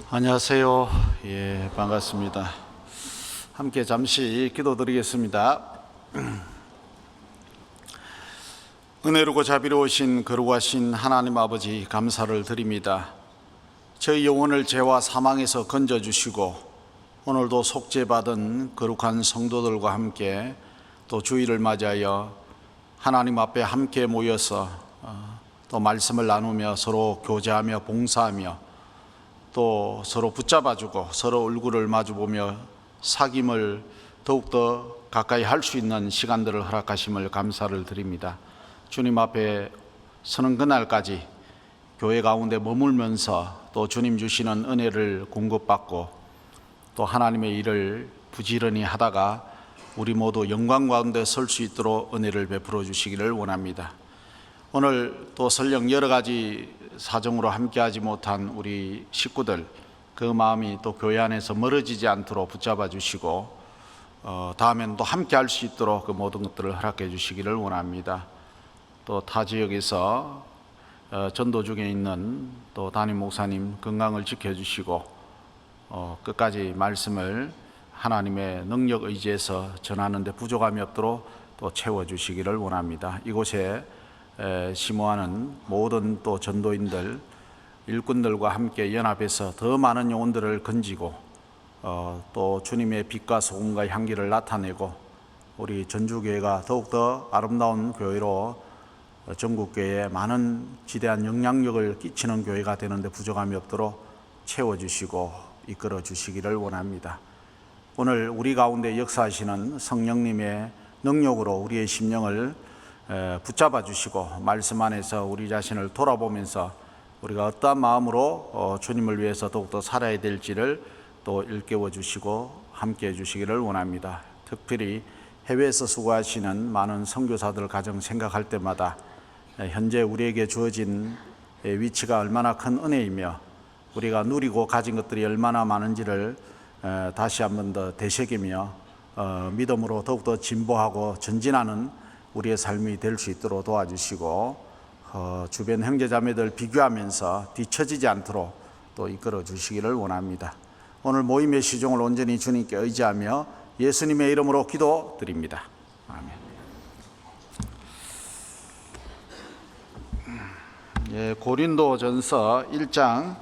안녕하세요. 반갑습니다. 함께 잠시 기도드리겠습니다. 은혜롭고 자비로우신 거룩하신 하나님 아버지, 감사를 드립니다. 저희 영혼을 죄와 사망에서 건져주시고 오늘도 속죄받은 거룩한 성도들과 함께 또 주일을 맞이하여 하나님 앞에 함께 모여서 또 말씀을 나누며 서로 교제하며 봉사하며 또 서로 붙잡아주고 서로 얼굴을 마주보며 사귐을 더욱더 가까이 할 수 있는 시간들을 허락하심을 감사를 드립니다. 주님 앞에 서는 그날까지 교회 가운데 머물면서 또 주님 주시는 은혜를 공급받고 또 하나님의 일을 부지런히 하다가 우리 모두 영광 가운데 설 수 있도록 은혜를 베풀어 주시기를 원합니다. 오늘 또 설령 여러 가지 사정으로 함께하지 못한 우리 식구들, 그 마음이 또 교회 안에서 멀어지지 않도록 붙잡아 주시고 다음에는 또 함께할 수 있도록 그 모든 것들을 허락해 주시기를 원합니다. 또 타 지역에서 전도 중에 있는 또 담임 목사님 건강을 지켜주시고 끝까지 말씀을 하나님의 능력 의지에서 전하는 데 부족함이 없도록 또 채워주시기를 원합니다. 이곳에 심호하는 모든 또 전도인들, 일꾼들과 함께 연합해서 더 많은 영혼들을 건지고 또 주님의 빛과 소금과 향기를 나타내고 우리 전주교회가 더욱더 아름다운 교회로 전국교회에 많은 지대한 영향력을 끼치는 교회가 되는데 부족함이 없도록 채워주시고 이끌어 주시기를 원합니다. 오늘 우리 가운데 역사하시는 성령님의 능력으로 우리의 심령을 붙잡아 주시고 말씀 안에서 우리 자신을 돌아보면서 우리가 어떠한 마음으로 주님을 위해서 더욱더 살아야 될지를 또 일깨워 주시고 함께 해 주시기를 원합니다. 특별히 해외에서 수고하시는 많은 선교사들 가정 생각할 때마다 현재 우리에게 주어진 위치가 얼마나 큰 은혜이며 우리가 누리고 가진 것들이 얼마나 많은지를 다시 한번 더 되새기며 믿음으로 더욱더 진보하고 전진하는 우리의 삶이 될 수 있도록 도와주시고 주변 형제자매들 비교하면서 뒤처지지 않도록 또 이끌어 주시기를 원합니다. 오늘 모임의 시종을 온전히 주님께 의지하며 예수님의 이름으로 기도드립니다. 아멘. 고린도전서 1장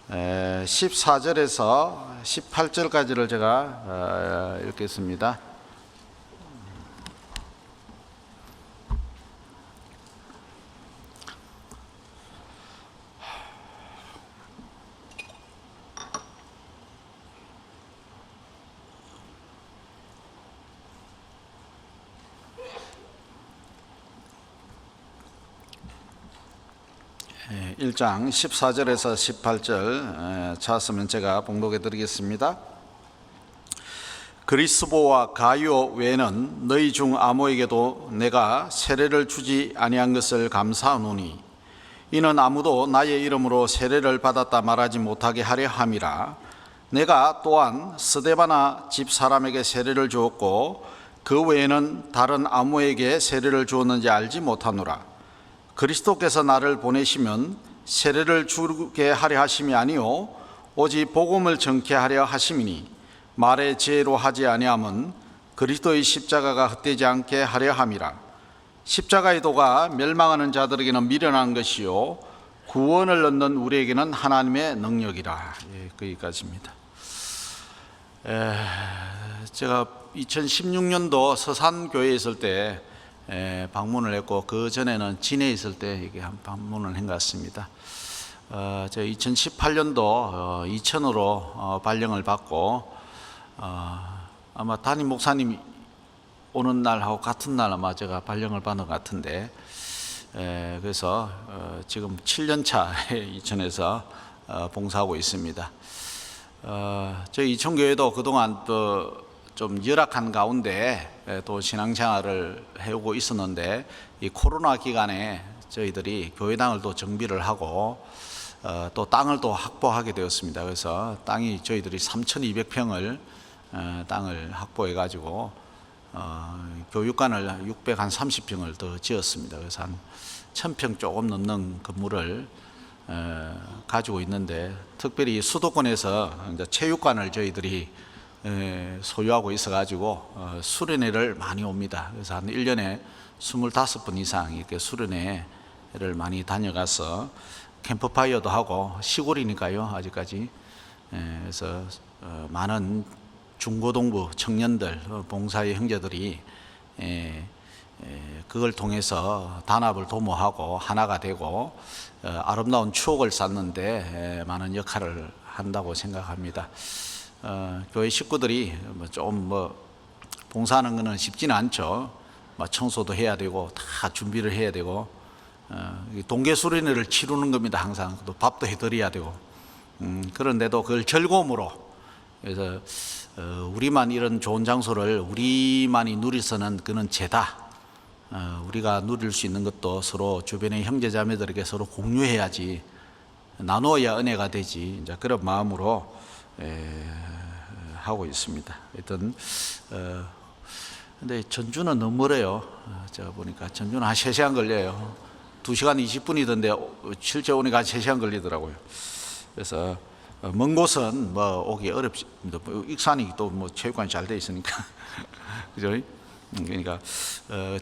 14절에서 18절까지를 제가 읽겠습니다. 네, 1장 14절에서 18절 찾았으면 제가 봉독해 드리겠습니다. 그리스보와 가이오 외에는 너희 중 아무에게도 내가 세례를 주지 아니한 것을 감사하노니 이는 아무도 나의 이름으로 세례를 받았다 말하지 못하게 하려 함이라. 내가 또한 스데바나 집 사람에게 세례를 주었고 그 외에는 다른 아무에게 세례를 주었는지 알지 못하노라. 그리스도께서 나를 보내시면 세례를 주게 하려 하심이 아니요 오직 복음을 전케 하려 하심이니 말의 지혜로 하지 아니함은 그리스도의 십자가가 헛되지 않게 하려 함이라. 십자가의 도가 멸망하는 자들에게는 미련한 것이요 구원을 얻는 우리에게는 하나님의 능력이라. 거기까지입니다. 제가 2016년도 서산교회에 있을 때 방문을 했고 그 전에는 진해에 있을 때 이게 한 방문을 한 것 같습니다. 제가 2018년도 이천으로 발령을 받고 아마 담임 목사님 오는 날하고 같은 날 아마 제가 발령을 받은 것 같은데 그래서 지금 7년차 이천에서 봉사하고 있습니다. 저희 이천교회도 그동안 또 좀 열악한 가운데 또 신앙생활을 해오고 있었는데 이 코로나 기간에 저희들이 교회당을 또 정비를 하고 또 땅을 또 확보하게 되었습니다. 그래서 땅이 저희들이 3,200평을 땅을 확보해 가지고 교육관을 630평을 더 지었습니다. 그래서 한 1,000평 조금 넘는 건물을 가지고 있는데 특별히 수도권에서 이제 체육관을 저희들이 소유하고 있어가지고 수련회를 많이 옵니다. 그래서 한 1년에 25번 이상 이렇게 수련회를 많이 다녀가서 캠프파이어도 하고, 시골이니까요 아직까지. 그래서 많은 중고등부 청년들, 봉사의 형제들이 그걸 통해서 단합을 도모하고 하나가 되고 아름다운 추억을 쌓는데 많은 역할을 한다고 생각합니다. 교회 식구들이 좀 봉사하는 것은 쉽지는 않죠. 청소도 해야 되고 다 준비를 해야 되고 동계 수련회를 치르는 겁니다. 항상 또 밥도 해드려야 되고 그런데도 그걸 즐거움으로, 그래서 우리만 이런 좋은 장소를 우리만이 누리서는 그는 죄다. 우리가 누릴 수 있는 것도 서로 주변의 형제자매들에게 서로 공유해야지, 나누어야 은혜가 되지. 이제 그런 마음으로 하고 있습니다. 하여튼 근데 전주는 너무 멀어요. 제가 보니까 전주는 한 3시간 걸려요. 2시간 20분이던데 실제 오니까 3시간 걸리더라고요. 그래서 먼 곳은 오기 어렵습니다. 익산이 또 체육관이 잘 돼 있으니까 그죠? 그러니까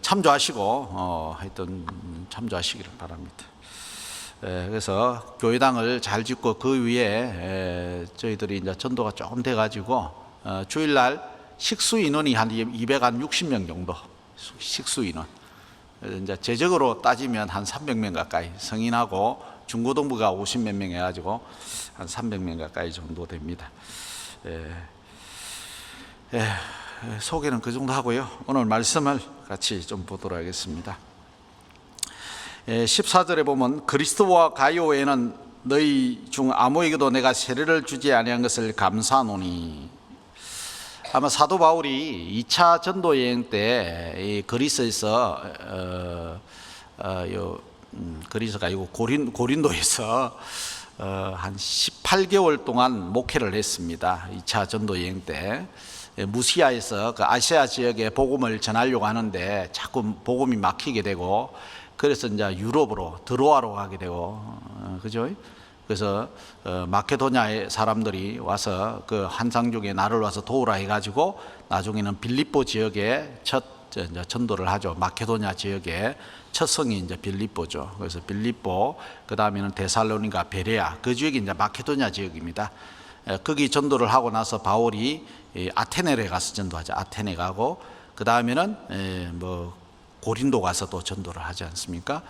참조하시고 하여튼 참조하시기를 바랍니다. 그래서 교회당을 잘 짓고 그 위에 저희들이 이제 전도가 조금 돼 가지고 주일날 식수 인원이 한 260명 정도, 식수 인원. 이제 제적으로 따지면 한 300명 가까이, 성인하고 중고등부가 50몇 명 해가지고 한 300명 가까이 정도 됩니다. 소개는 그 정도 하고요. 오늘 말씀을 같이 좀 보도록 하겠습니다. 14절에 보면 그리스도와 가이오에는 너희 중 아무에게도 내가 세례를 주지 아니한 것을 감사하노니. 아마 사도 바울이 2차 전도 여행 때 그리스에서 그리스가 아니고 고린도에서 한 18개월 동안 목회를 했습니다. 2차 전도 여행 때 무시아에서 그 아시아 지역에 복음을 전하려고 하는데 자꾸 복음이 막히게 되고, 그래서 이제 유럽으로 드로아로 가게 되고, 그죠? 그래서 마케도냐의 사람들이 와서 그 한상족의 나를 와서 도우라 해가지고 나중에는 빌립보 지역에 첫 전도를 하죠. 마케도냐 지역에 첫 성이 이제 빌립보죠. 그래서 빌립보, 그 다음에는 데살로니가, 베레아, 그 지역이 이제 마케도냐 지역입니다. 거기 전도를 하고 나서 바울이 아테네에 가서 전도하죠. 아테네 가고, 그 다음에는 고린도 가서 또 전도를 하지 않습니까?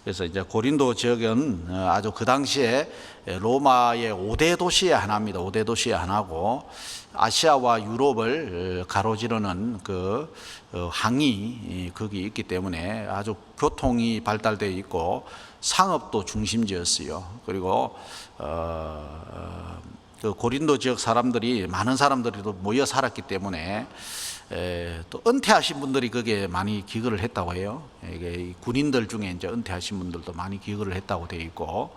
그래서 이제 고린도 지역은 아주 그 당시에 로마의 5대 도시의 하나입니다. 5대 도시의 하나고, 아시아와 유럽을 가로지르는 그 항이 거기 있기 때문에 아주 교통이 발달되어 있고 상업도 중심지였어요. 그리고 그 고린도 지역 사람들이, 많은 사람들이 또 모여 살았기 때문에 또 은퇴하신 분들이 거기에 많이 기거를 했다고 해요. 이게 군인들 중에 이제 은퇴하신 분들도 많이 기거를 했다고 되어 있고,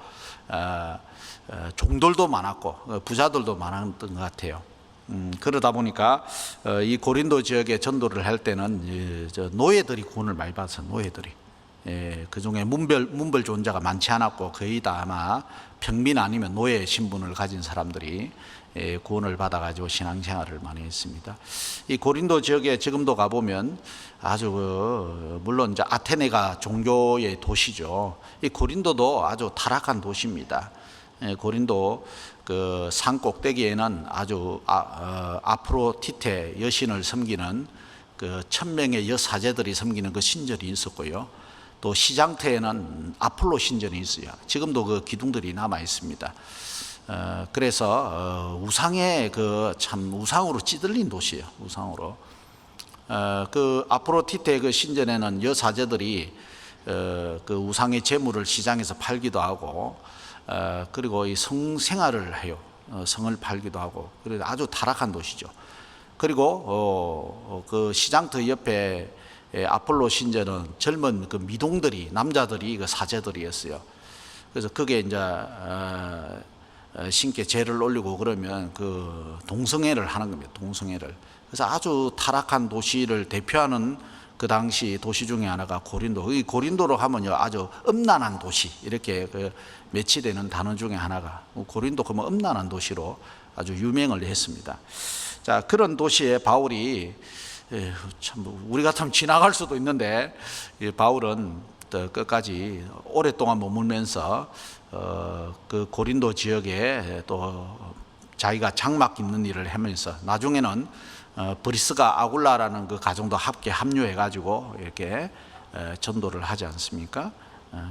종들도 많았고 부자들도 많았던 것 같아요. 그러다 보니까 이 고린도 지역에 전도를 할 때는 노예들이 구원을 많이 받았어요. 노예들이. 그 중에 문벌 좋은 자가 많지 않았고 거의 다 아마 평민 아니면 노예 신분을 가진 사람들이 구원을 받아가지고 신앙생활을 많이 했습니다. 이 고린도 지역에 지금도 가보면 아주 물론 이제 아테네가 종교의 도시죠. 이 고린도도 아주 타락한 도시입니다. 고린도 그 산 꼭대기에는 아주 아프로디테 여신을 섬기는 그 1000명의 여사제들이 섬기는 그 신전이 있었고요. 또 시장터에는 아폴로 신전이 있어요. 지금도 그 기둥들이 남아 있습니다. 그래서 우상의 참 우상으로 찌들린 도시예요. 우상으로. 그 아프로디테 그 신전에는 여사제들이 그 우상의 제물을 시장에서 팔기도 하고, 그리고 이 성생활을 해요. 성을 팔기도 하고. 그래서 아주 타락한 도시죠. 그리고 그 시장터 옆에 아폴로 신전은 젊은 그 미동들이, 남자들이 그 사제들이었어요. 그래서 그게 이제 신께 제를 올리고 그러면 그 동성애를 하는 겁니다. 동성애를. 그래서 아주 타락한 도시를 대표하는 그 당시 도시 중에 하나가 고린도. 이 고린도로 하면요 아주 음란한 도시 이렇게 매치되는 단어 중에 하나가 고린도 그러면 음란한 도시로 아주 유명을 했습니다. 자, 그런 도시에 바울이 참 우리 같으면 지나갈 수도 있는데 바울은 끝까지 오랫동안 머물면서 그 고린도 지역에 또 자기가 장막 잇는 일을 하면서 나중에는 브리스가 아굴라라는 그 가정도 함께 합류해 가지고 이렇게 전도를 하지 않습니까?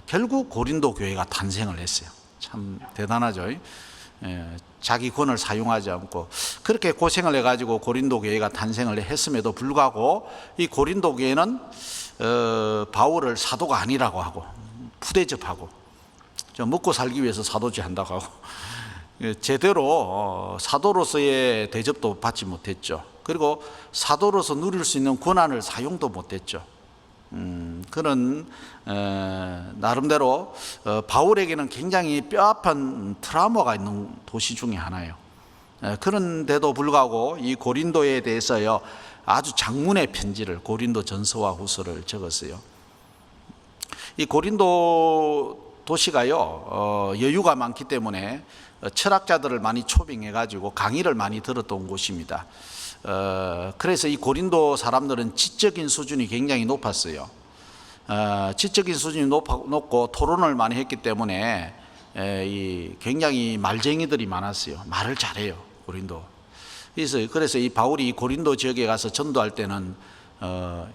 결국 고린도 교회가 탄생을 했어요. 참 대단하죠. 자기 권을 사용하지 않고 그렇게 고생을 해가지고 고린도 교회가 탄생을 했음에도 불구하고 이 고린도 교회는 바울을 사도가 아니라고 하고 푸대접하고 먹고 살기 위해서 사도지 한다고 하고 제대로 사도로서의 대접도 받지 못했죠. 그리고 사도로서 누릴 수 있는 권한을 사용도 못했죠. 그런 나름대로 바울에게는 굉장히 뼈아픈 트라우마가 있는 도시 중에 하나예요. 그런데도 불구하고 이 고린도에 대해서요 아주 장문의 편지를 고린도 전서와 후서를 적었어요. 이 고린도 도시가요 여유가 많기 때문에 철학자들을 많이 초빙해 가지고 강의를 많이 들었던 곳입니다. 그래서 이 고린도 사람들은 지적인 수준이 굉장히 높았어요. 지적인 수준이 높고 토론을 많이 했기 때문에 굉장히 말쟁이들이 많았어요. 말을 잘해요 고린도. 그래서 이 바울이 고린도 지역에 가서 전도할 때는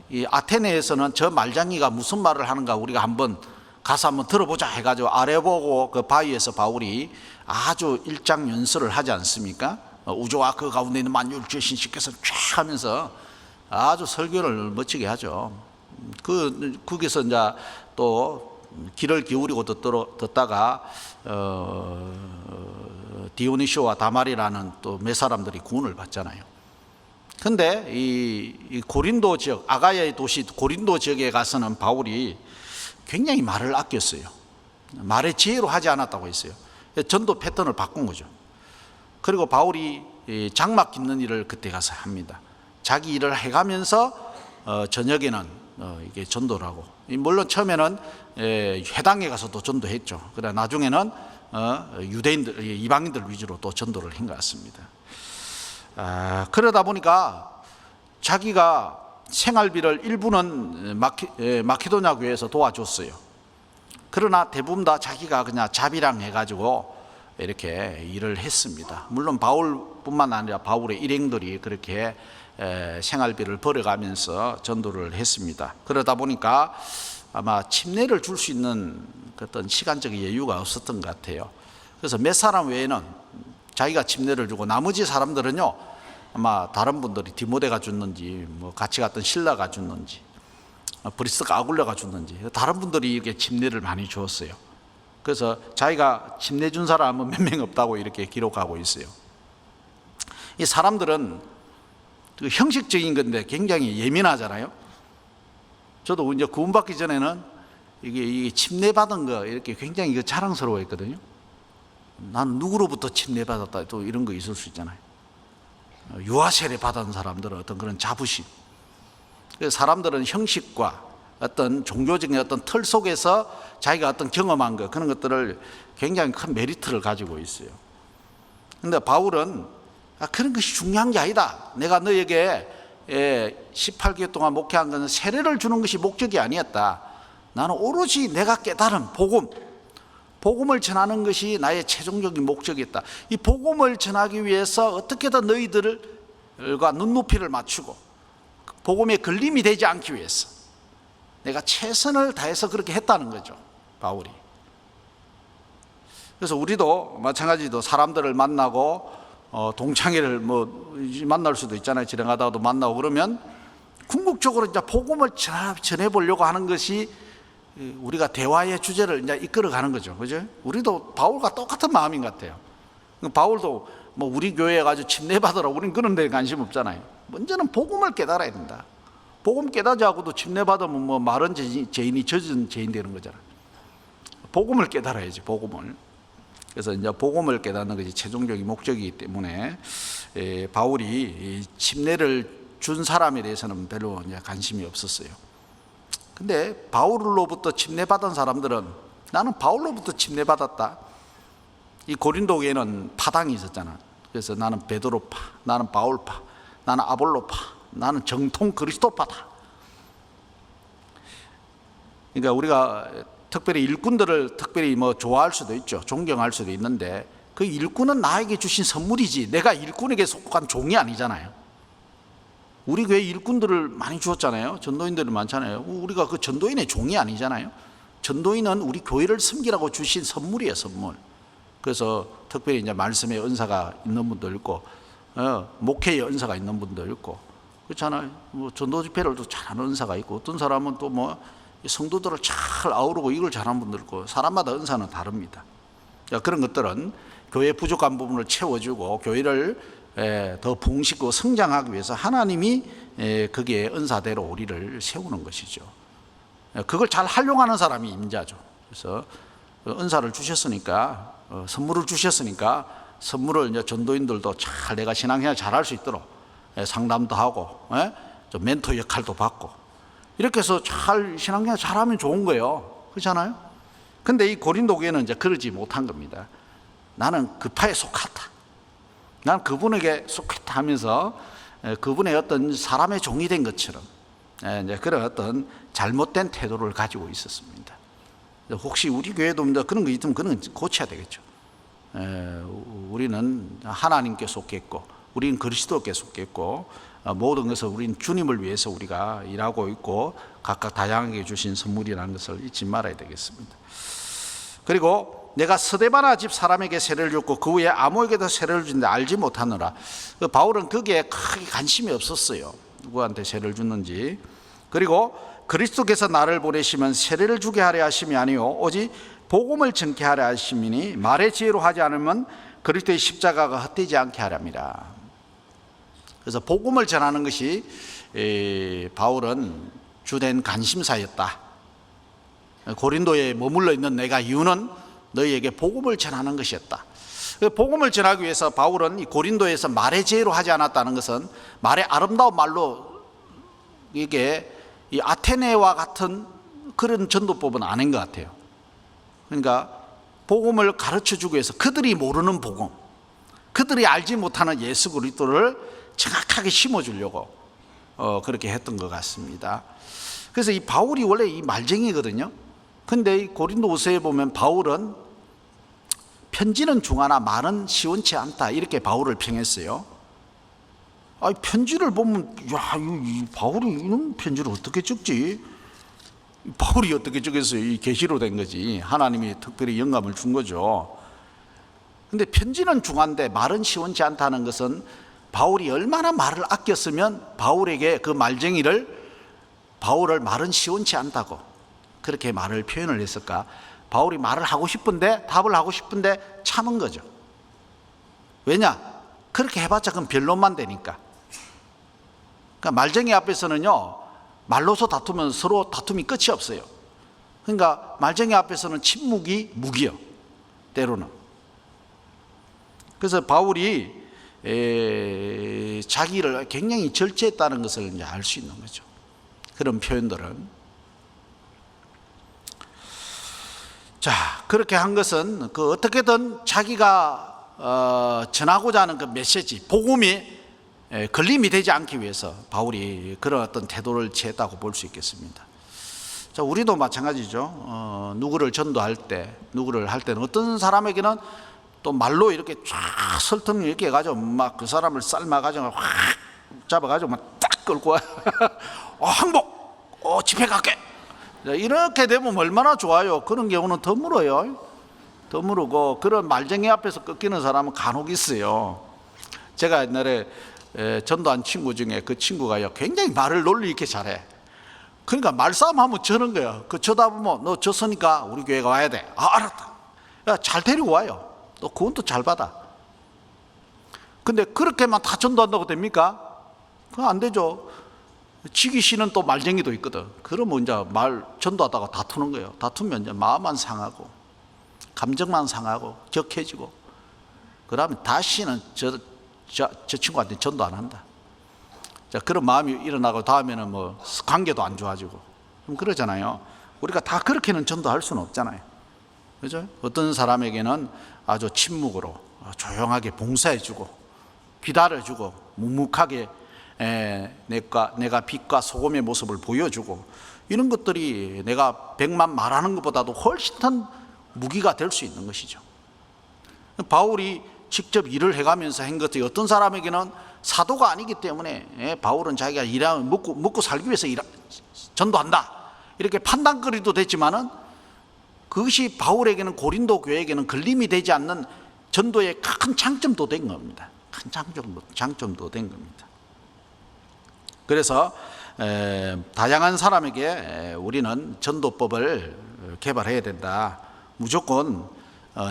이 아테네에서는 저 말쟁이가 무슨 말을 하는가 우리가 한번 가서 한번 들어보자 해가지고 아래 보고 그 바위에서 바울이 아주 일장연설을 하지 않습니까? 우주와 그 가운데 있는 만유를 주신 신께서 쫙 하면서 아주 설교를 멋지게 하죠. 거기서 이제 또 귀를 기울이고 듣다가 디오니시오와 다말이라는 또 몇 사람들이 구원을 받잖아요. 근데 이 고린도 지역, 아가야의 도시 고린도 지역에 가서는 바울이 굉장히 말을 아꼈어요. 말의 지혜로 하지 않았다고 했어요. 전도 패턴을 바꾼 거죠. 그리고 바울이 장막 잇는 일을 그때 가서 합니다. 자기 일을 해가면서 저녁에는 이게 전도를 하고, 물론 처음에는 회당에 가서도 전도했죠. 그러나 나중에는 유대인들, 이방인들 위주로 또 전도를 한 것 같습니다. 그러다 보니까 자기가 생활비를 일부는 마케도냐 교회에서 도와줬어요. 그러나 대부분 다 자기가 그냥 자비랑 해가지고 이렇게 일을 했습니다. 물론 바울뿐만 아니라 바울의 일행들이 그렇게 생활비를 벌어가면서 전도를 했습니다. 그러다 보니까 아마 침례를 줄 수 있는 어떤 시간적인 여유가 없었던 것 같아요. 그래서 몇 사람 외에는 자기가 침례를 주고 나머지 사람들은요 아마 다른 분들이 디모데가 줬는지 뭐 같이 갔던 신라가 줬는지 브리스가 아굴라가 줬는지 다른 분들이 이렇게 침례를 많이 주었어요. 그래서 자기가 침례 준 사람은 몇 명 없다고 이렇게 기록하고 있어요. 이 사람들은 그 형식적인 건데 굉장히 예민하잖아요. 저도 이제 구원받기 전에는 이게 침례 받은 거 이렇게 굉장히 자랑스러워했거든요. 난 누구로부터 침례 받았다 또 이런 거 있을 수 있잖아요. 유아 세례 받은 사람들은 어떤 그런 자부심. 그래서 사람들은 형식과 어떤 종교적인 어떤 틀 속에서 자기가 어떤 경험한 것 그런 것들을 굉장히 큰 메리트를 가지고 있어요. 그런데 바울은 그런 것이 중요한 게 아니다. 내가 너에게 18개월 동안 목회한 것은 세례를 주는 것이 목적이 아니었다. 나는 오로지 내가 깨달은 복음을 전하는 것이 나의 최종적인 목적이었다. 이 복음을 전하기 위해서 어떻게든 너희들과 눈높이를 맞추고 복음에 걸림이 되지 않기 위해서 내가 최선을 다해서 그렇게 했다는 거죠, 바울이. 그래서 우리도 마찬가지로 사람들을 만나고 동창회를 만날 수도 있잖아요. 지나가다가도 만나고 그러면 궁극적으로 이제 복음을 전해보려고 하는 것이 우리가 대화의 주제를 이제 이끌어가는 거죠, 그죠? 우리도 바울과 똑같은 마음인 것 같아요. 바울도 우리 교회에 가지고 침례 받으라, 우리는 그런 데 관심 없잖아요. 먼저는 복음을 깨달아야 된다. 복음 깨닫지 않고도 침례 받으면 마른 죄인이 젖은 죄인 되는 거잖아요. 복음을 깨달아야지, 복음을. 그래서 이제 복음을 깨닫는 것이 최종적인 목적이기 때문에 바울이 침례를 준 사람에 대해서는 별로 이제 관심이 없었어요. 근데 바울로부터 침례받은 사람들은 나는 바울로부터 침례받았다. 이 고린도 교회는 파당이 있었잖아. 그래서 나는 베드로파, 나는 바울파, 나는 아볼로파, 나는 정통 그리스도파다. 그러니까 우리가 특별히 일꾼들을 특별히 뭐 좋아할 수도 있죠. 존경할 수도 있는데 그 일꾼은 나에게 주신 선물이지 내가 일꾼에게 속한 종이 아니잖아요. 우리 교회 일꾼들을 많이 주었잖아요. 전도인들이 많잖아요. 우리가 그 전도인의 종이 아니잖아요. 전도인은 우리 교회를 섬기라고 주신 선물이에요, 선물. 그래서 특별히 이제 말씀의 은사가 있는 분도 있고, 목회의 은사가 있는 분도 있고, 그렇잖아요. 뭐 전도 집회를 또 잘하는 은사가 있고, 어떤 사람은 또 뭐 성도들을 잘 아우르고 이걸 잘하는 분들 있고, 사람마다 은사는 다릅니다. 그런 것들은 교회 부족한 부분을 채워주고 교회를 더 부흥시키고 성장하기 위해서 하나님이 거기에 은사대로 우리를 세우는 것이죠. 그걸 잘 활용하는 사람이 임자죠. 그래서 은사를 주셨으니까, 선물을 주셨으니까 선물을 이제 전도인들도 잘 내가 신앙생활 잘할 수 있도록 상담도 하고 좀 멘토 역할도 받고 이렇게 해서 잘 신앙생활 잘하면 좋은 거예요. 그렇잖아요. 근데 이 고린도 교회는 이제 그러지 못한 겁니다. 나는 그 파에 속하다. 난 그분에게 속했다 하면서 그분의 어떤 사람의 종이 된 것처럼 이제 그런 어떤 잘못된 태도를 가지고 있었습니다. 혹시 우리 교회도 그런 거 있으면 그런 거 고쳐야 되겠죠. 우리는 하나님께 속했고, 우리는 그리스도께 속했고, 모든 것을 우리는 주님을 위해서 우리가 일하고 있고 각각 다양하게 주신 선물이라는 것을 잊지 말아야 되겠습니다. 그리고 내가 스데바나 집 사람에게 세례를 줬고 그 후에 아무에게도 세례를 준데 알지 못하느라. 바울은 거기에 크게 관심이 없었어요. 누구한테 세례를 줬는지. 그리고 그리스도께서 나를 보내시면 세례를 주게 하려 하심이 아니요 오직 복음을 전케 하려 하심이니 말의 지혜로 하지 않으면 그리스도의 십자가가 헛되지 않게 하렵니다. 그래서 복음을 전하는 것이 바울은 주된 관심사였다. 고린도에 머물러 있는 내가 이유는 너희에게 복음을 전하는 것이었다. 복음을 전하기 위해서 바울은 이 고린도에서 말의 지혜로 하지 않았다는 것은 말의 아름다운 말로 이게 이 아테네와 같은 그런 전도법은 아닌 것 같아요. 그러니까 복음을 가르쳐 주기 위해서 그들이 모르는 복음, 그들이 알지 못하는 예수 그리스도를 정확하게 심어주려고 그렇게 했던 것 같습니다. 그래서 이 바울이 원래 이 말쟁이거든요. 근데 이 고린도후서에 보면 바울은 편지는 중하나 말은 시원치 않다 이렇게 바울을 평했어요. 아니 편지를 보면 이 바울이 이런 편지를 어떻게 적지? 바울이 어떻게 적겠어요? 이 계시로 된 거지. 하나님이 특별히 영감을 준 거죠. 근데 편지는 중한데 말은 시원치 않다는 것은 바울이 얼마나 말을 아꼈으면 바울에게 그 말쟁이를 바울을 말은 시원치 않다고 그렇게 말을 표현을 했을까? 바울이 말을 하고 싶은데 답을 하고 싶은데 참은 거죠. 왜냐? 그렇게 해봤자 그건 변론만 되니까. 그러니까 말쟁이 앞에서는요 말로서 다투면 서로 다툼이 끝이 없어요. 그러니까 말쟁이 앞에서는 침묵이 무기요, 때로는. 그래서 바울이 자기를 굉장히 절제했다는 것을 이제 알 수 있는 거죠. 그런 표현들은. 자, 그렇게 한 것은 그 어떻게든 자기가 전하고자 하는 그 메시지, 복음이 걸림이 되지 않기 위해서 바울이 그런 어떤 태도를 취했다고 볼 수 있겠습니다. 자, 우리도 마찬가지죠. 누구를 전도할 때, 누구를 할 때는 어떤 사람에게는 또 말로 이렇게 쫙 설득을 이렇게 해가지고 막 그 사람을 삶아가지고 확 잡아가지고 막 딱 끌고 항복, 집회 갈게. 이렇게 되면 얼마나 좋아요. 그런 경우는 더 물어요. 더 물고 그런 말쟁이 앞에서 꺾이는 사람은 간혹 있어요. 제가 옛날에 전도한 친구 중에 그 친구가요 굉장히 말을 논리 있게 잘해. 그러니까 말싸움 하면 저런 거야. 그 쳐다보면 너 졌으니까 우리 교회가 와야 돼. 알았다. 야, 잘 데리고 와요. 또 그건 또 잘 받아. 근데 그렇게만 다 전도한다고 됩니까? 그건 안 되죠. 지기 싫은 또 말쟁이도 있거든. 그러면 이제 말 전도하다가 다투는 거예요. 다투면 이제 마음만 상하고 감정만 상하고 격해지고 그러면 다시는 저 친구한테 전도 안 한다. 자, 그런 마음이 일어나고 다음에는 뭐 관계도 안 좋아지고 좀 그러잖아요. 우리가 다 그렇게는 전도할 수는 없잖아요. 그죠? 어떤 사람에게는 아주 침묵으로 조용하게 봉사해주고 기다려주고 묵묵하게 내가 빛과 소금의 모습을 보여주고 이런 것들이 내가 100만 말하는 것보다도 훨씬 더 무기가 될 수 있는 것이죠. 바울이 직접 일을 해가면서 한 것들이 어떤 사람에게는 사도가 아니기 때문에 바울은 자기가 일하면 먹고 살기 위해서 전도한다 이렇게 판단거리도 됐지만은 그것이 바울에게는 고린도 교회에게는 걸림이 되지 않는 전도의 큰 장점도 된 겁니다. 큰 장점도 된 겁니다. 그래서 다양한 사람에게 우리는 전도법을 개발해야 된다. 무조건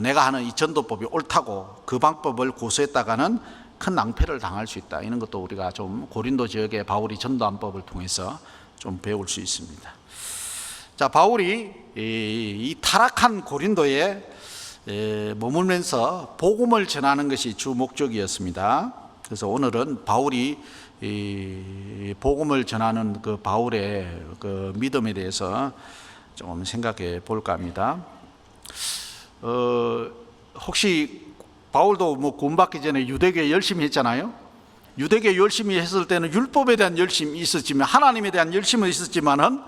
내가 하는 이 전도법이 옳다고 그 방법을 고수했다가는 큰 낭패를 당할 수 있다. 이런 것도 우리가 좀 고린도 지역의 바울이 전도한 법을 통해서 좀 배울 수 있습니다. 자, 바울이 이 타락한 고린도에 머물면서 복음을 전하는 것이 주 목적이었습니다. 그래서 오늘은 바울이 복음을 전하는 그 바울의 그 믿음에 대해서 좀 생각해 볼까 합니다. 혹시 바울도 뭐 구원받기 전에 유대교에 열심히 했잖아요. 유대교에 열심히 했을 때는 율법에 대한 열심이 있었지만 하나님에 대한 열심은 있었지만은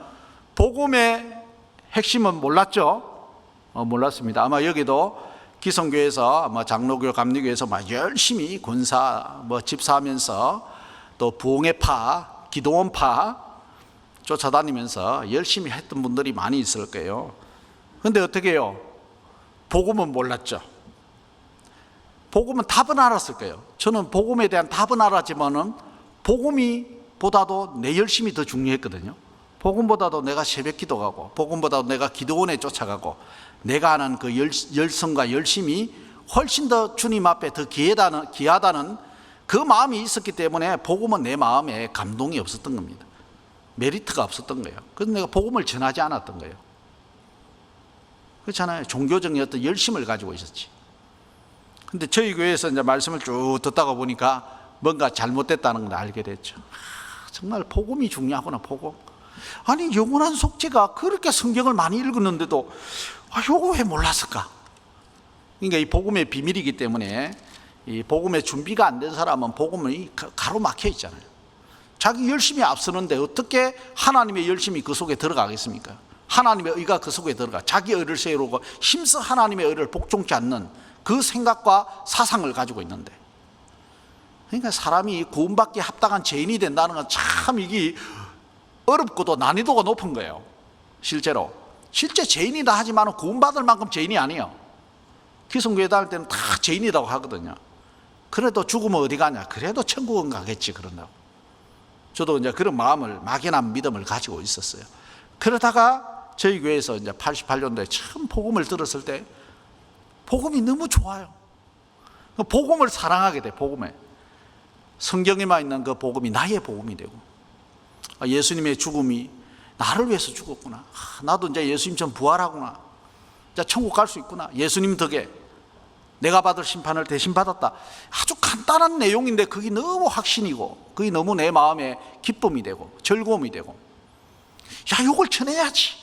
복음의 핵심은 몰랐죠. 몰랐습니다. 아마 여기도 기성교에서 아마 장로교 감리교에서 막 열심히 군사 집사하면서 또 부흥회파 기도원파 쫓아다니면서 열심히 했던 분들이 많이 있을 거예요. 그런데 어떻게 해요? 복음은 몰랐죠. 복음은 답은 알았을 거예요. 저는 복음에 대한 답은 알았지만은 복음이 보다도 내 열심이 더 중요했거든요. 복음보다도 내가 새벽 기도 가고 복음보다도 내가 기도원에 쫓아가고 내가 하는 그 열성과 열심이 훨씬 더 주님 앞에 더 귀하다는 그 마음이 있었기 때문에 복음은 내 마음에 감동이 없었던 겁니다. 메리트가 없었던 거예요. 그래서 내가 복음을 전하지 않았던 거예요. 그렇잖아요. 종교적인 어떤 열심을 가지고 있었지. 근데 저희 교회에서 이제 말씀을 쭉 듣다가 보니까 뭔가 잘못됐다는 걸 알게 됐죠. 정말 복음이 중요하구나, 복음. 아니, 영원한 속죄가 그렇게 성경을 많이 읽었는데도 이거 왜 몰랐을까? 그러니까 이 복음의 비밀이기 때문에 이 복음의 준비가 안 된 사람은 복음이 가로막혀 있잖아요. 자기 열심히 앞서는데 어떻게 하나님의 열심이 그 속에 들어가겠습니까? 하나님의 의가 그 속에 들어가 자기 의를 세우고 힘써 하나님의 의를 복종치 않는 그 생각과 사상을 가지고 있는데, 그러니까 사람이 구원받기에 합당한 죄인이 된다는 건 참 이게 어렵고도 난이도가 높은 거예요. 실제 죄인이다 하지만 구원받을 만큼 죄인이 아니에요. 기성교회 다닐 때는 다 죄인이라고 하거든요. 그래도 죽으면 어디 가냐? 그래도 천국은 가겠지 그런다고. 저도 이제 그런 마음을, 막연한 믿음을 가지고 있었어요. 그러다가 저희 교회에서 이제 88년도에 처음 복음을 들었을 때 복음이 너무 좋아요. 복음을 사랑하게 돼. 복음에 성경에만 있는 그 복음이 나의 복음이 되고, 예수님의 죽음이 나를 위해서 죽었구나. 나도 이제 예수님처럼 부활하구나. 이제 천국 갈 수 있구나. 예수님 덕에 내가 받을 심판을 대신 받았다. 아주 간단한 내용인데 그게 너무 확신이고 그게 너무 내 마음에 기쁨이 되고 즐거움이 되고, 야, 요걸 전해야지.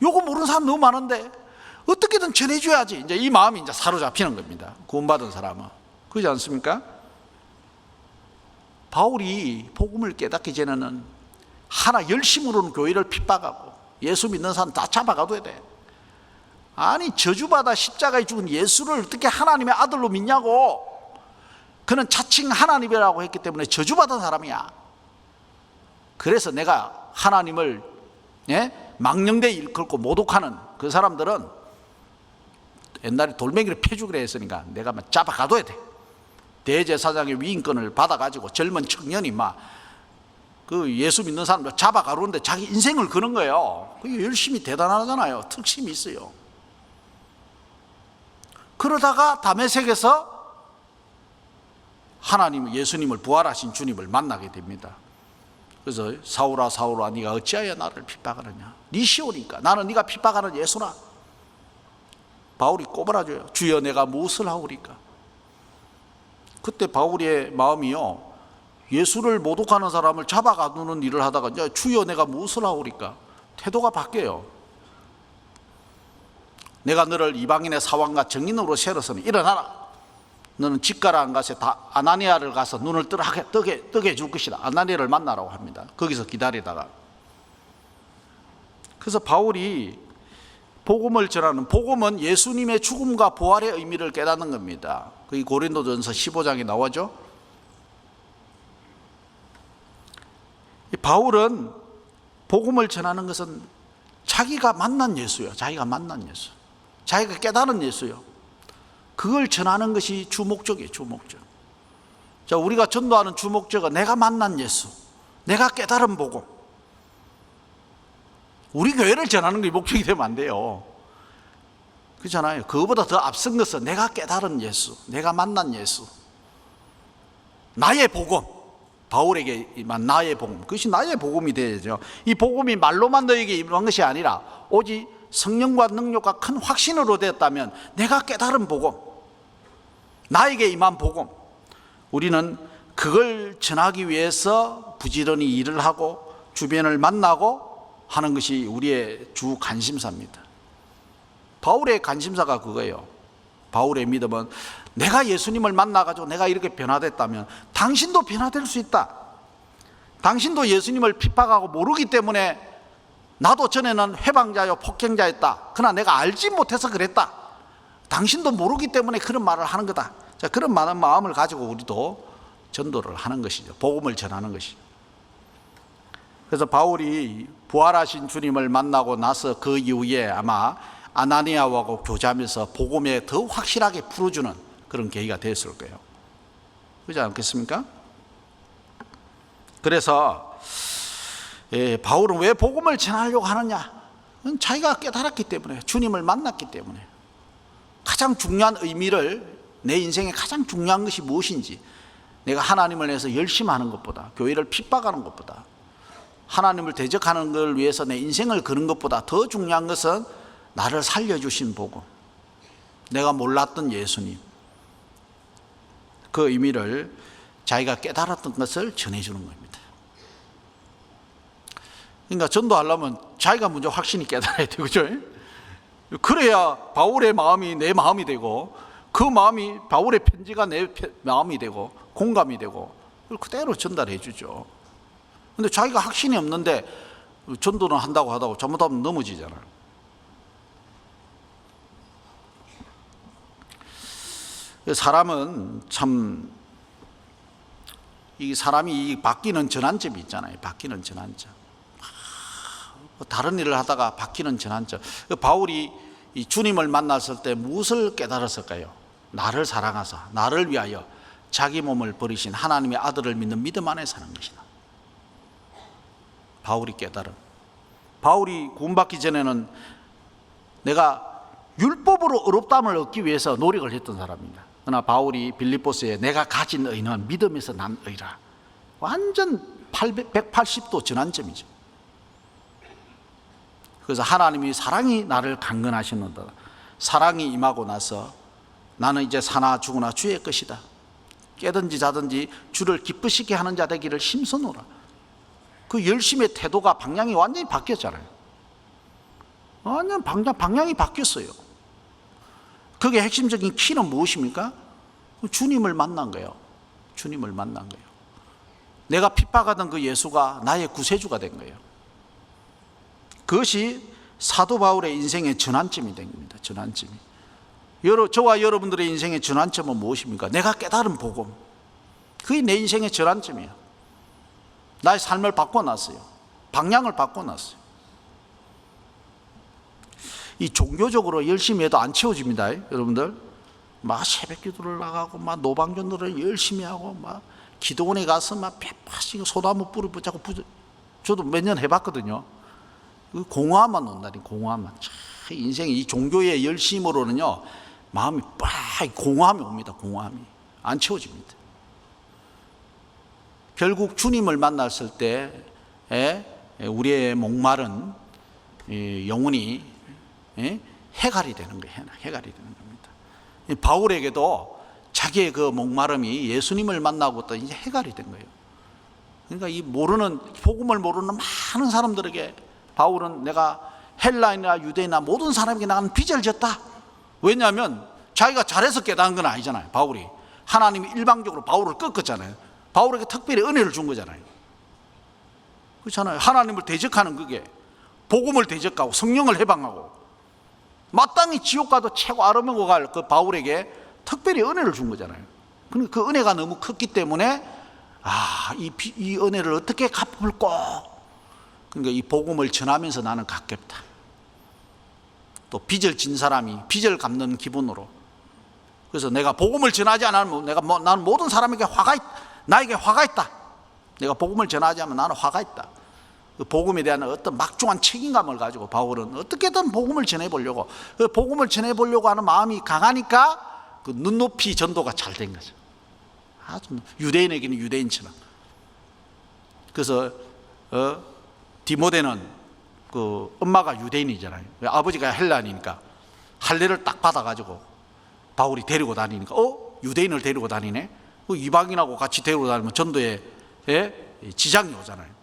요거 모르는 사람 너무 많은데 어떻게든 전해줘야지. 이제 이 마음이 이제 사로잡히는 겁니다. 구원받은 사람은. 그렇지 않습니까? 바울이 복음을 깨닫기 전에는 하나 열심으로는 교회를 핍박하고 예수 믿는 사람 다 잡아가둬야 돼. 아니, 저주받아 십자가에 죽은 예수를 어떻게 하나님의 아들로 믿냐고. 그는 자칭 하나님이라고 했기 때문에 저주받은 사람이야. 그래서 내가 하나님을 망령되이 일컬고 모독하는 그 사람들은 옛날에 돌멩이를 패주기로 했으니까 내가 막 잡아가둬야 돼. 대제사장의 위임권을 받아가지고 젊은 청년이 막 그 예수 믿는 사람들 잡아가루는데 자기 인생을 거는 거예요. 그게 열심히 대단하잖아요. 특심이 있어요. 그러다가 다메섹에서 하나님, 예수님을 부활하신 주님을 만나게 됩니다. 그래서 사울아 사울아 네가 어찌하여 나를 핍박하느냐. 네 시오니까 나는 네가 핍박하는 예수라. 바울이 꼬부라져요. 주여 내가 무엇을 하오리까. 그때 바울의 마음이요, 예수를 모독하는 사람을 잡아가두는 일을 하다가 이제 주여 내가 무엇을 하오리까? 태도가 바뀌어요. 내가 너를 이방인의 사왕과 정인으로 세웠으니 일어나라. 너는 집가라 한 것에 다 아나니아를 가서 눈을 뜨게 줄 것이다. 아나니아를 만나라고 합니다. 거기서 기다리다가. 그래서 바울이 복음을 전하는, 복음은 예수님의 죽음과 부활의 의미를 깨닫는 겁니다. 그게 고린도전서 15장에 나오죠. 바울은 복음을 전하는 것은 자기가 만난 예수요. 자기가 만난 예수. 자기가 깨달은 예수요. 그걸 전하는 것이 주 목적이에요. 주 목적. 자, 우리가 전도하는 주 목적은 내가 만난 예수, 내가 깨달은 복음. 우리 교회를 전하는 게 목적이 되면 안 돼요. 그렇잖아요. 그거보다 더 앞선 것은 내가 깨달은 예수, 내가 만난 예수, 나의 복음. 바울에게만 나의 복음, 그것이 나의 복음이 되야죠. 이 복음이 말로만 너에게 임한 것이 아니라 오직 성령과 능력과 큰 확신으로 되었다면 내가 깨달은 복음, 나에게 임한 복음, 우리는 그걸 전하기 위해서 부지런히 일을 하고 주변을 만나고 하는 것이 우리의 주 관심사입니다. 바울의 관심사가 그거예요. 바울의 믿음은 내가 예수님을 만나가지고 내가 이렇게 변화됐다면 당신도 변화될 수 있다. 당신도 예수님을 핍박하고 모르기 때문에 나도 전에는 회방자요 폭행자였다. 그러나 내가 알지 못해서 그랬다. 당신도 모르기 때문에 그런 말을 하는 거다. 자, 그런 많은 마음을 가지고 우리도 전도를 하는 것이죠. 복음을 전하는 것이죠. 그래서 바울이 부활하신 주님을 만나고 나서 그 이후에 아마 아나니아하고 교제하면서 복음에 더 확실하게 풀어주는 그런 계기가 됐을 거예요. 그렇지 않겠습니까? 그래서 바울은 왜 복음을 전하려고 하느냐? 자기가 깨달았기 때문에, 주님을 만났기 때문에. 가장 중요한 의미를, 내 인생에 가장 중요한 것이 무엇인지, 내가 하나님을 위해서 열심히 하는 것보다, 교회를 핍박하는 것보다, 하나님을 대적하는 걸 위해서 내 인생을 거는 것보다 더 중요한 것은 나를 살려주신 복음, 내가 몰랐던 예수님, 그 의미를 자기가 깨달았던 것을 전해주는 겁니다. 그러니까 전도하려면 자기가 먼저 확신이 깨달아야 되죠. 그래야 바울의 마음이 내 마음이 되고, 그 마음이 바울의 편지가 내 마음이 되고 공감이 되고, 그걸 그대로 전달해 주죠. 근데 자기가 확신이 없는데 전도는 한다고 하다가 잘못하면 넘어지잖아요. 사람은 참, 이 사람이 바뀌는 전환점이 있잖아요. 바뀌는 전환점. 다른 일을 하다가 바뀌는 전환점. 바울이 이 주님을 만났을 때 무엇을 깨달았을까요? 나를 사랑하사 나를 위하여 자기 몸을 버리신 하나님의 아들을 믿는 믿음 안에 사는 것이다. 바울이 깨달은. 바울이 구원받기 전에는 내가 율법으로 의롭다함을 얻기 위해서 노력을 했던 사람입니다. 그러나 바울이 빌립보서에 내가 가진 의는 믿음에서 난 의라. 완전 180도 전환점이죠. 그래서 하나님이 사랑이 나를 강건하셨는다. 사랑이 임하고 나서 나는 이제 사나 죽으나 주의 것이다. 깨든지 자든지 주를 기쁘시게 하는 자 되기를 힘써노라. 그 열심의 태도가 방향이 완전히 바뀌었잖아요. 완전 방향이 바뀌었어요. 그게 핵심적인 키는 무엇입니까? 주님을 만난 거예요. 주님을 만난 거예요. 내가 핍박하던 그 예수가 나의 구세주가 된 거예요. 그것이 사도 바울의 인생의 전환점이 된 겁니다. 전환점이. 저와 여러분들의 인생의 전환점은 무엇입니까? 내가 깨달은 복음. 그게 내 인생의 전환점이에요. 나의 삶을 바꿔놨어요. 방향을 바꿔놨어요. 이 종교적으로 열심히 해도 안 채워집니다. 여러분들 막 새벽 기도를 나가고 막 노방전도를 열심히 하고 막 기도원에 가서 막 폐파시고 소나무 뿔을 붙잡고 저도 몇 년 해봤거든요. 공허함만 온다니. 공허함만. 인생이 이 종교의 열심으로는요 마음이 공허함이 옵니다. 공허함이 안 채워집니다. 결국 주님을 만났을 때 우리의 목마른 영혼이 해갈이 되는 거예요. 해갈이 되는 겁니다. 바울에게도 자기의 그 목마름이 예수님을 만나고부터 이제 해갈이 된 거예요. 그러니까 이 복음을 모르는 많은 사람들에게 바울은 내가 헬라인이나 유대인이나 모든 사람에게 나는 빚을 졌다. 왜냐하면 자기가 잘해서 깨달은 건 아니잖아요. 바울이 하나님이 일방적으로 바울을 꺾었잖아요. 바울에게 특별히 은혜를 준 거잖아요. 그렇잖아요. 하나님을 대적하는 그게 복음을 대적하고 성령을 해방하고 마땅히 지옥 가도 최고 아름다워 갈 그 바울에게 특별히 은혜를 준 거잖아요. 그러니까 그 은혜가 너무 컸기 때문에 이 은혜를 어떻게 갚을꼬. 그러니까 이 복음을 전하면서 나는 갚겠다. 또 빚을 진 사람이 빚을 갚는 기분으로. 그래서 내가 복음을 전하지 않으면 나는 모든 사람에게 나에게 화가 있다. 내가 복음을 전하지 않으면 나는 화가 있다. 그 복음에 대한 어떤 막중한 책임감을 가지고 바울은 어떻게든 복음을 전해보려고, 그 복음을 전해보려고 하는 마음이 강하니까 그 눈높이 전도가 잘 된 거죠. 아주 유대인에게는 유대인처럼. 그래서 디모데는 그 엄마가 유대인이잖아요. 아버지가 헬라니니까 할례를 딱 받아가지고 바울이 데리고 다니니까 유대인을 데리고 다니네. 그 이방인하고 같이 데리고 다니면 전도에 지장이 오잖아요.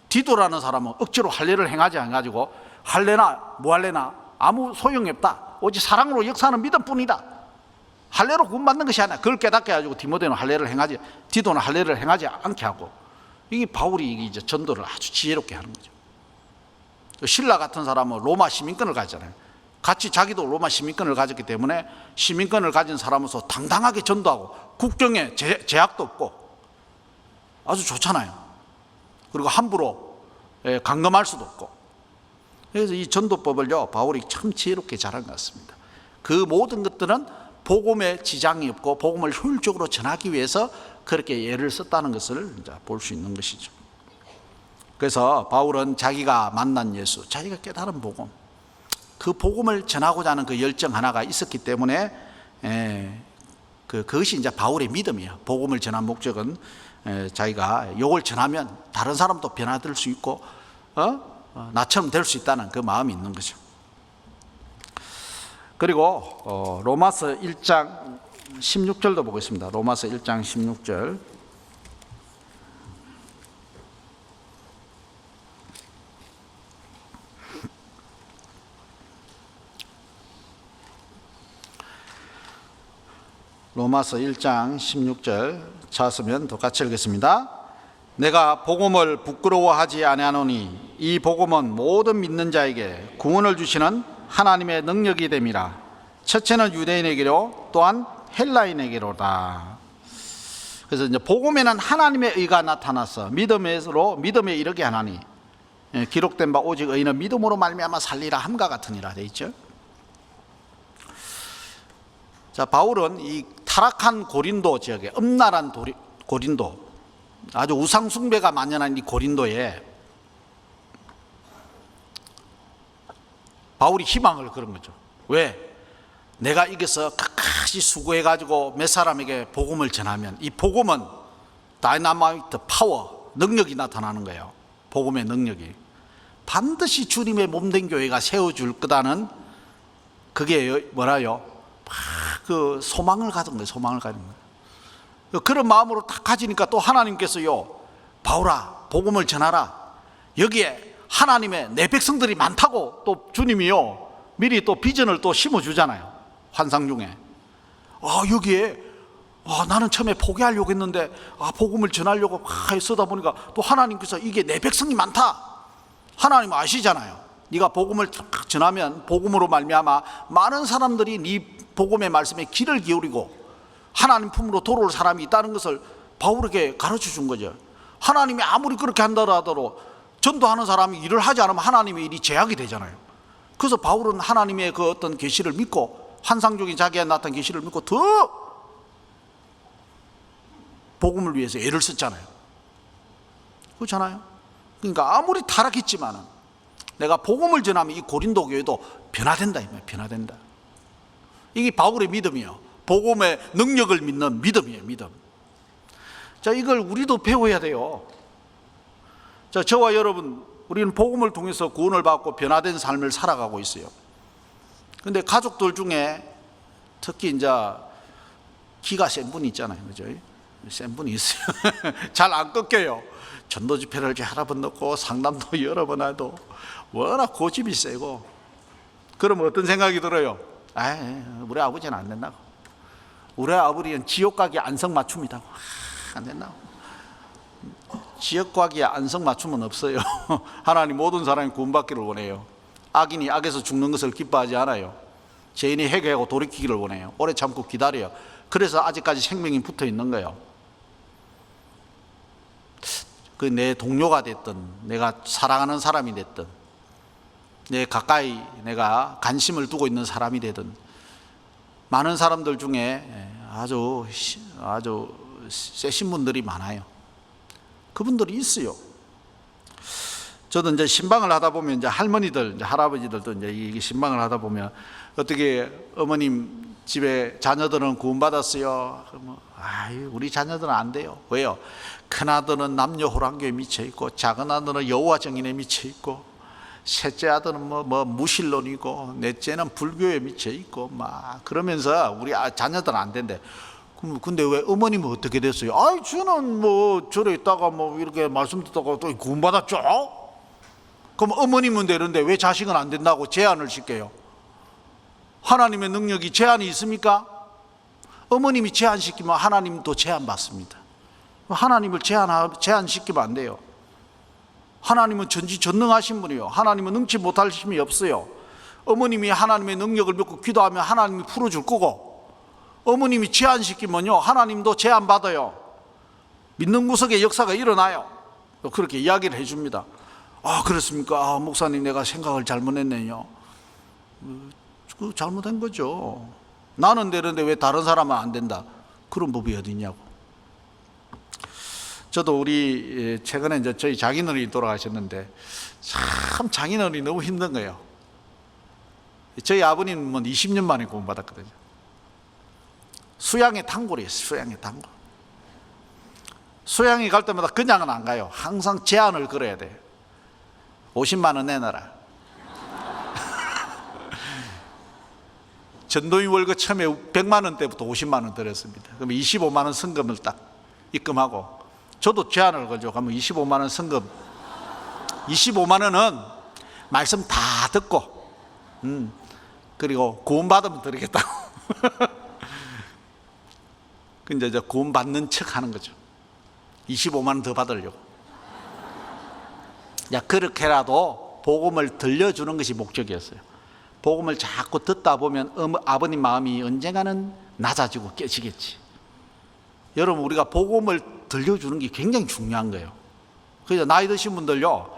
디도라는 사람은 억지로 할례를 행하지 않아가지고 할례나 무할례나 아무 소용이 없다. 오직 사랑으로 역사하는 믿음뿐이다. 할례로 구원받는 것이 아니라 그걸 깨닫게 해가지고 디모데는 할례를 행하지, 디도는 할례를 행하지 않게 하고, 이게 바울이 이제 전도를 아주 지혜롭게 하는 거죠. 신라 같은 사람은 로마 시민권을 가지잖아요. 같이 자기도 로마 시민권을 가졌기 때문에 시민권을 가진 사람으로서 당당하게 전도하고 국경에 제약도 없고 아주 좋잖아요. 그리고 함부로 강금할 수도 없고. 그래서 이 전도법을요 바울이 참 지혜롭게 잘한 것 같습니다. 그 모든 것들은 복음에 지장이 없고 복음을 효율적으로 전하기 위해서 그렇게 예를 썼다는 것을 볼 수 있는 것이죠. 그래서 바울은 자기가 만난 예수, 자기가 깨달은 복음, 그 복음을 전하고자 하는 그 열정 하나가 있었기 때문에 그것이 이제 바울의 믿음이에요. 복음을 전한 목적은 자기가 이걸 전하면 다른 사람도 변화될 수 있고 나처럼 될 수 있다는 그 마음이 있는 거죠. 그리고 로마서 1장 16절도 보겠습니다. 로마서 1장 16절. 로마서 1장 16절 찾으면 더 같이 읽겠습니다. 내가 복음을 부끄러워하지 아니하노니 이 복음은 모든 믿는 자에게 구원을 주시는 하나님의 능력이 됨이라. 첫째는 유대인에게로 또한 헬라인에게로다. 그래서 이제 복음에는 하나님의 의가 나타나서 믿음에 이르게 하나니 기록된 바 오직 의인은 믿음으로 말미암아 살리라 함과 같으니라 돼 있죠. 자, 바울은 이 타락한 고린도 지역에, 음란한 고린도, 아주 우상 숭배가 만연한 이 고린도에 바울이 희망을 걸은 거죠. 왜? 내가 이겨서 끝까지 수고해가지고 몇 사람에게 복음을 전하면 이 복음은 다이나마이트 파워, 능력이 나타나는 거예요. 복음의 능력이 반드시 주님의 몸된 교회가 세워줄 거다는, 그게 뭐라요? 그 소망을 가진 거예요. 소망을 가진 거예요. 그런 마음으로 딱 가지니까 또 하나님께서요, 바울아 복음을 전하라. 여기에 하나님의 내 백성들이 많다고 또 주님이요 미리 또 비전을 또 심어주잖아요. 환상 중에 여기에 나는 처음에 포기하려고 했는데 복음을 전하려고 쓰다 보니까 또 하나님께서 이게 내 백성이 많다. 하나님 아시잖아요. 네가 복음을 전하면 복음으로 말미암아 많은 사람들이 네 복음의 말씀에 귀를 기울이고 하나님 품으로 돌아올 사람이 있다는 것을 바울에게 가르쳐 준 거죠. 하나님이 아무리 그렇게 한다라도 전도하는 사람이 일을 하지 않으면 하나님의 일이 제약이 되잖아요. 그래서 바울은 하나님의 그 어떤 계시를 믿고 환상적인 자기의 나타난 계시를 믿고 더 복음을 위해서 애를 썼잖아요. 그렇잖아요. 그러니까 아무리 타락했지만은 내가 복음을 전하면 이 고린도 교회도 변화된다. 변화된다. 이게 바울의 믿음이에요. 복음의 능력을 믿는 믿음이에요. 믿음. 자, 이걸 우리도 배워야 돼요. 자, 저와 여러분, 우리는 복음을 통해서 구원을 받고 변화된 삶을 살아가고 있어요. 그런데 가족들 중에 특히 이제 기가 센 분이 있잖아요. 그죠? 센 분이 있어요. 잘 안 꺾여요. 전도 집회를 여러 번 넣고 상담도 여러 번 해도 워낙 고집이 세고, 그러면 어떤 생각이 들어요? 우리 아버지는 안 된다고. 우리 아버지는 지옥 가기 안성맞춤이다고. 안 된다고. 지옥 가기 안성맞춤은 없어요. 하나님 모든 사람이 구원받기를 원해요. 악인이 악에서 죽는 것을 기뻐하지 않아요. 죄인이 회개하고 돌이키기를 원해요. 오래 참고 기다려요. 그래서 아직까지 생명이 붙어 있는 거예요. 그 내 동료가 됐든, 내가 사랑하는 사람이 됐든, 내 가까이 내가 관심을 두고 있는 사람이 되든, 많은 사람들 중에 아주 세신 분들이 많아요. 그분들이 있어요. 저도 이제 신방을 하다 보면 이제 할머니들, 이제 할아버지들도 이제 이 신방을 하다 보면 어떻게 어머님 집에 자녀들은 구원받았어요. 그러면 우리 자녀들은 안 돼요. 왜요? 큰 아들은 남녀 호랑교에 미쳐 있고, 작은 아들은 여호와 정인에 미쳐 있고, 셋째 아들은 뭐 무신론이고, 넷째는 불교에 미쳐 있고, 막 그러면서 우리 자녀들은 안 된대. 근데 왜 어머님은 어떻게 됐어요? 저는 뭐 절에 있다가 뭐 이렇게 말씀 듣다가 또 구원받았죠. 그럼 어머님은 되는데 왜 자식은 안 된다고 제한을 시켜요? 하나님의 능력이 제한이 있습니까? 어머님이 제한시키면 하나님도 제한받습니다. 하나님을 제한시키면 안 돼요. 하나님은 전지전능하신 분이에요. 하나님은 능치 못할 힘이 없어요. 어머님이 하나님의 능력을 믿고 기도하면 하나님이 풀어줄 거고, 어머님이 제한시키면요 하나님도 제한받아요. 믿는 구석에 역사가 일어나요. 그렇게 이야기를 해줍니다. 그렇습니까? 목사님, 내가 생각을 잘못했네요. 그 잘못한 거죠. 나는 되는데 왜 다른 사람은 안 된다? 그런 법이 어디 있냐고. 저도 우리 최근에 이제 저희 장인어른이 돌아가셨는데 참 장인어른이 너무 힘든 거예요. 저희 아버님은 20년 만에 구원받았거든요. 수양의 단골이에요. 수양의 단골. 수양이 갈 때마다 그냥은 안 가요. 항상 제한을 걸어야 돼요. 50만 원 내놔라. 전도인 월급 처음에 100만 원 때부터 50만 원 들었습니다. 그럼 25만 원 성금을 딱 입금하고, 저도 제한을 걸죠. 그러면 25만 원 성금, 25만 원은 말씀 다 듣고, 그리고 구원받으면 드리겠다고. 근데 이제 구원받는 척 하는 거죠. 25만 원 더 받으려고. 그렇게라도 복음을 들려주는 것이 목적이었어요. 복음을 자꾸 듣다 보면 아버님 마음이 언젠가는 낮아지고 깨지겠지. 여러분, 우리가 복음을 들려주는 게 굉장히 중요한 거예요. 그래서 나이 드신 분들요,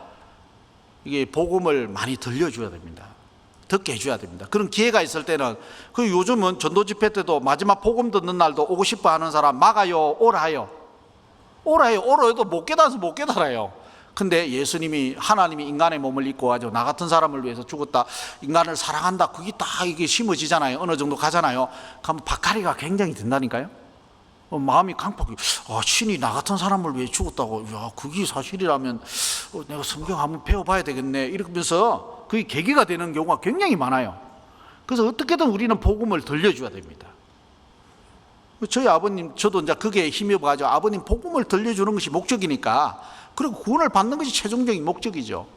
이게 복음을 많이 들려줘야 됩니다. 듣게 해줘야 됩니다. 그런 기회가 있을 때는, 요즘은 전도 집회 때도 마지막 복음 듣는 날도 오고 싶어 하는 사람 막아요, 오라요. 오라 해도 못 깨달아서 못 깨달아요. 근데 예수님이, 하나님이 인간의 몸을 입고 가지고 나 같은 사람을 위해서 죽었다, 인간을 사랑한다, 그게 딱 이게 심어지잖아요. 어느 정도 가잖아요. 그러면 박하리가 굉장히 된다니까요. 마음이 강팍해. 신이 나 같은 사람을 위해 죽었다고, 그게 사실이라면 내가 성경 한번 배워봐야 되겠네, 이러면서 그게 계기가 되는 경우가 굉장히 많아요. 그래서 어떻게든 우리는 복음을 들려줘야 됩니다. 저희 아버님, 저도 이제 그게 힘입어가지고 아버님 복음을 들려주는 것이 목적이니까, 그리고 구원을 받는 것이 최종적인 목적이죠.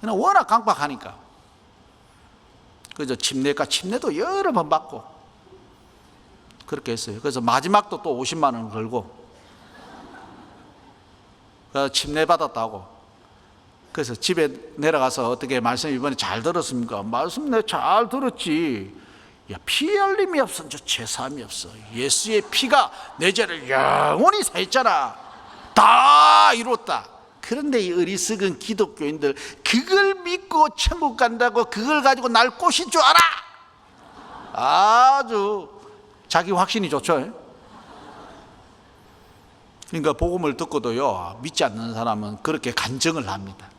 그냥 워낙 강박하니까. 그래서 침례도 여러 번 받고 그렇게 했어요. 그래서 마지막도 또 50만 원 걸고 침례 받았다고. 그래서 집에 내려가서 어떻게 말씀 이번에 잘 들었습니까? 말씀 내 잘 들었지. 피 흘림이 없어, 저 죄사함이 없어. 예수의 피가 내 죄를 영원히 사했잖아. 다 이뤘다. 그런데 이 어리석은 기독교인들, 그걸 믿고 천국 간다고 그걸 가지고 날 꼬실 줄 알아. 아주 자기 확신이 좋죠. 그러니까 복음을 듣고도요, 믿지 않는 사람은 그렇게 간증을 합니다.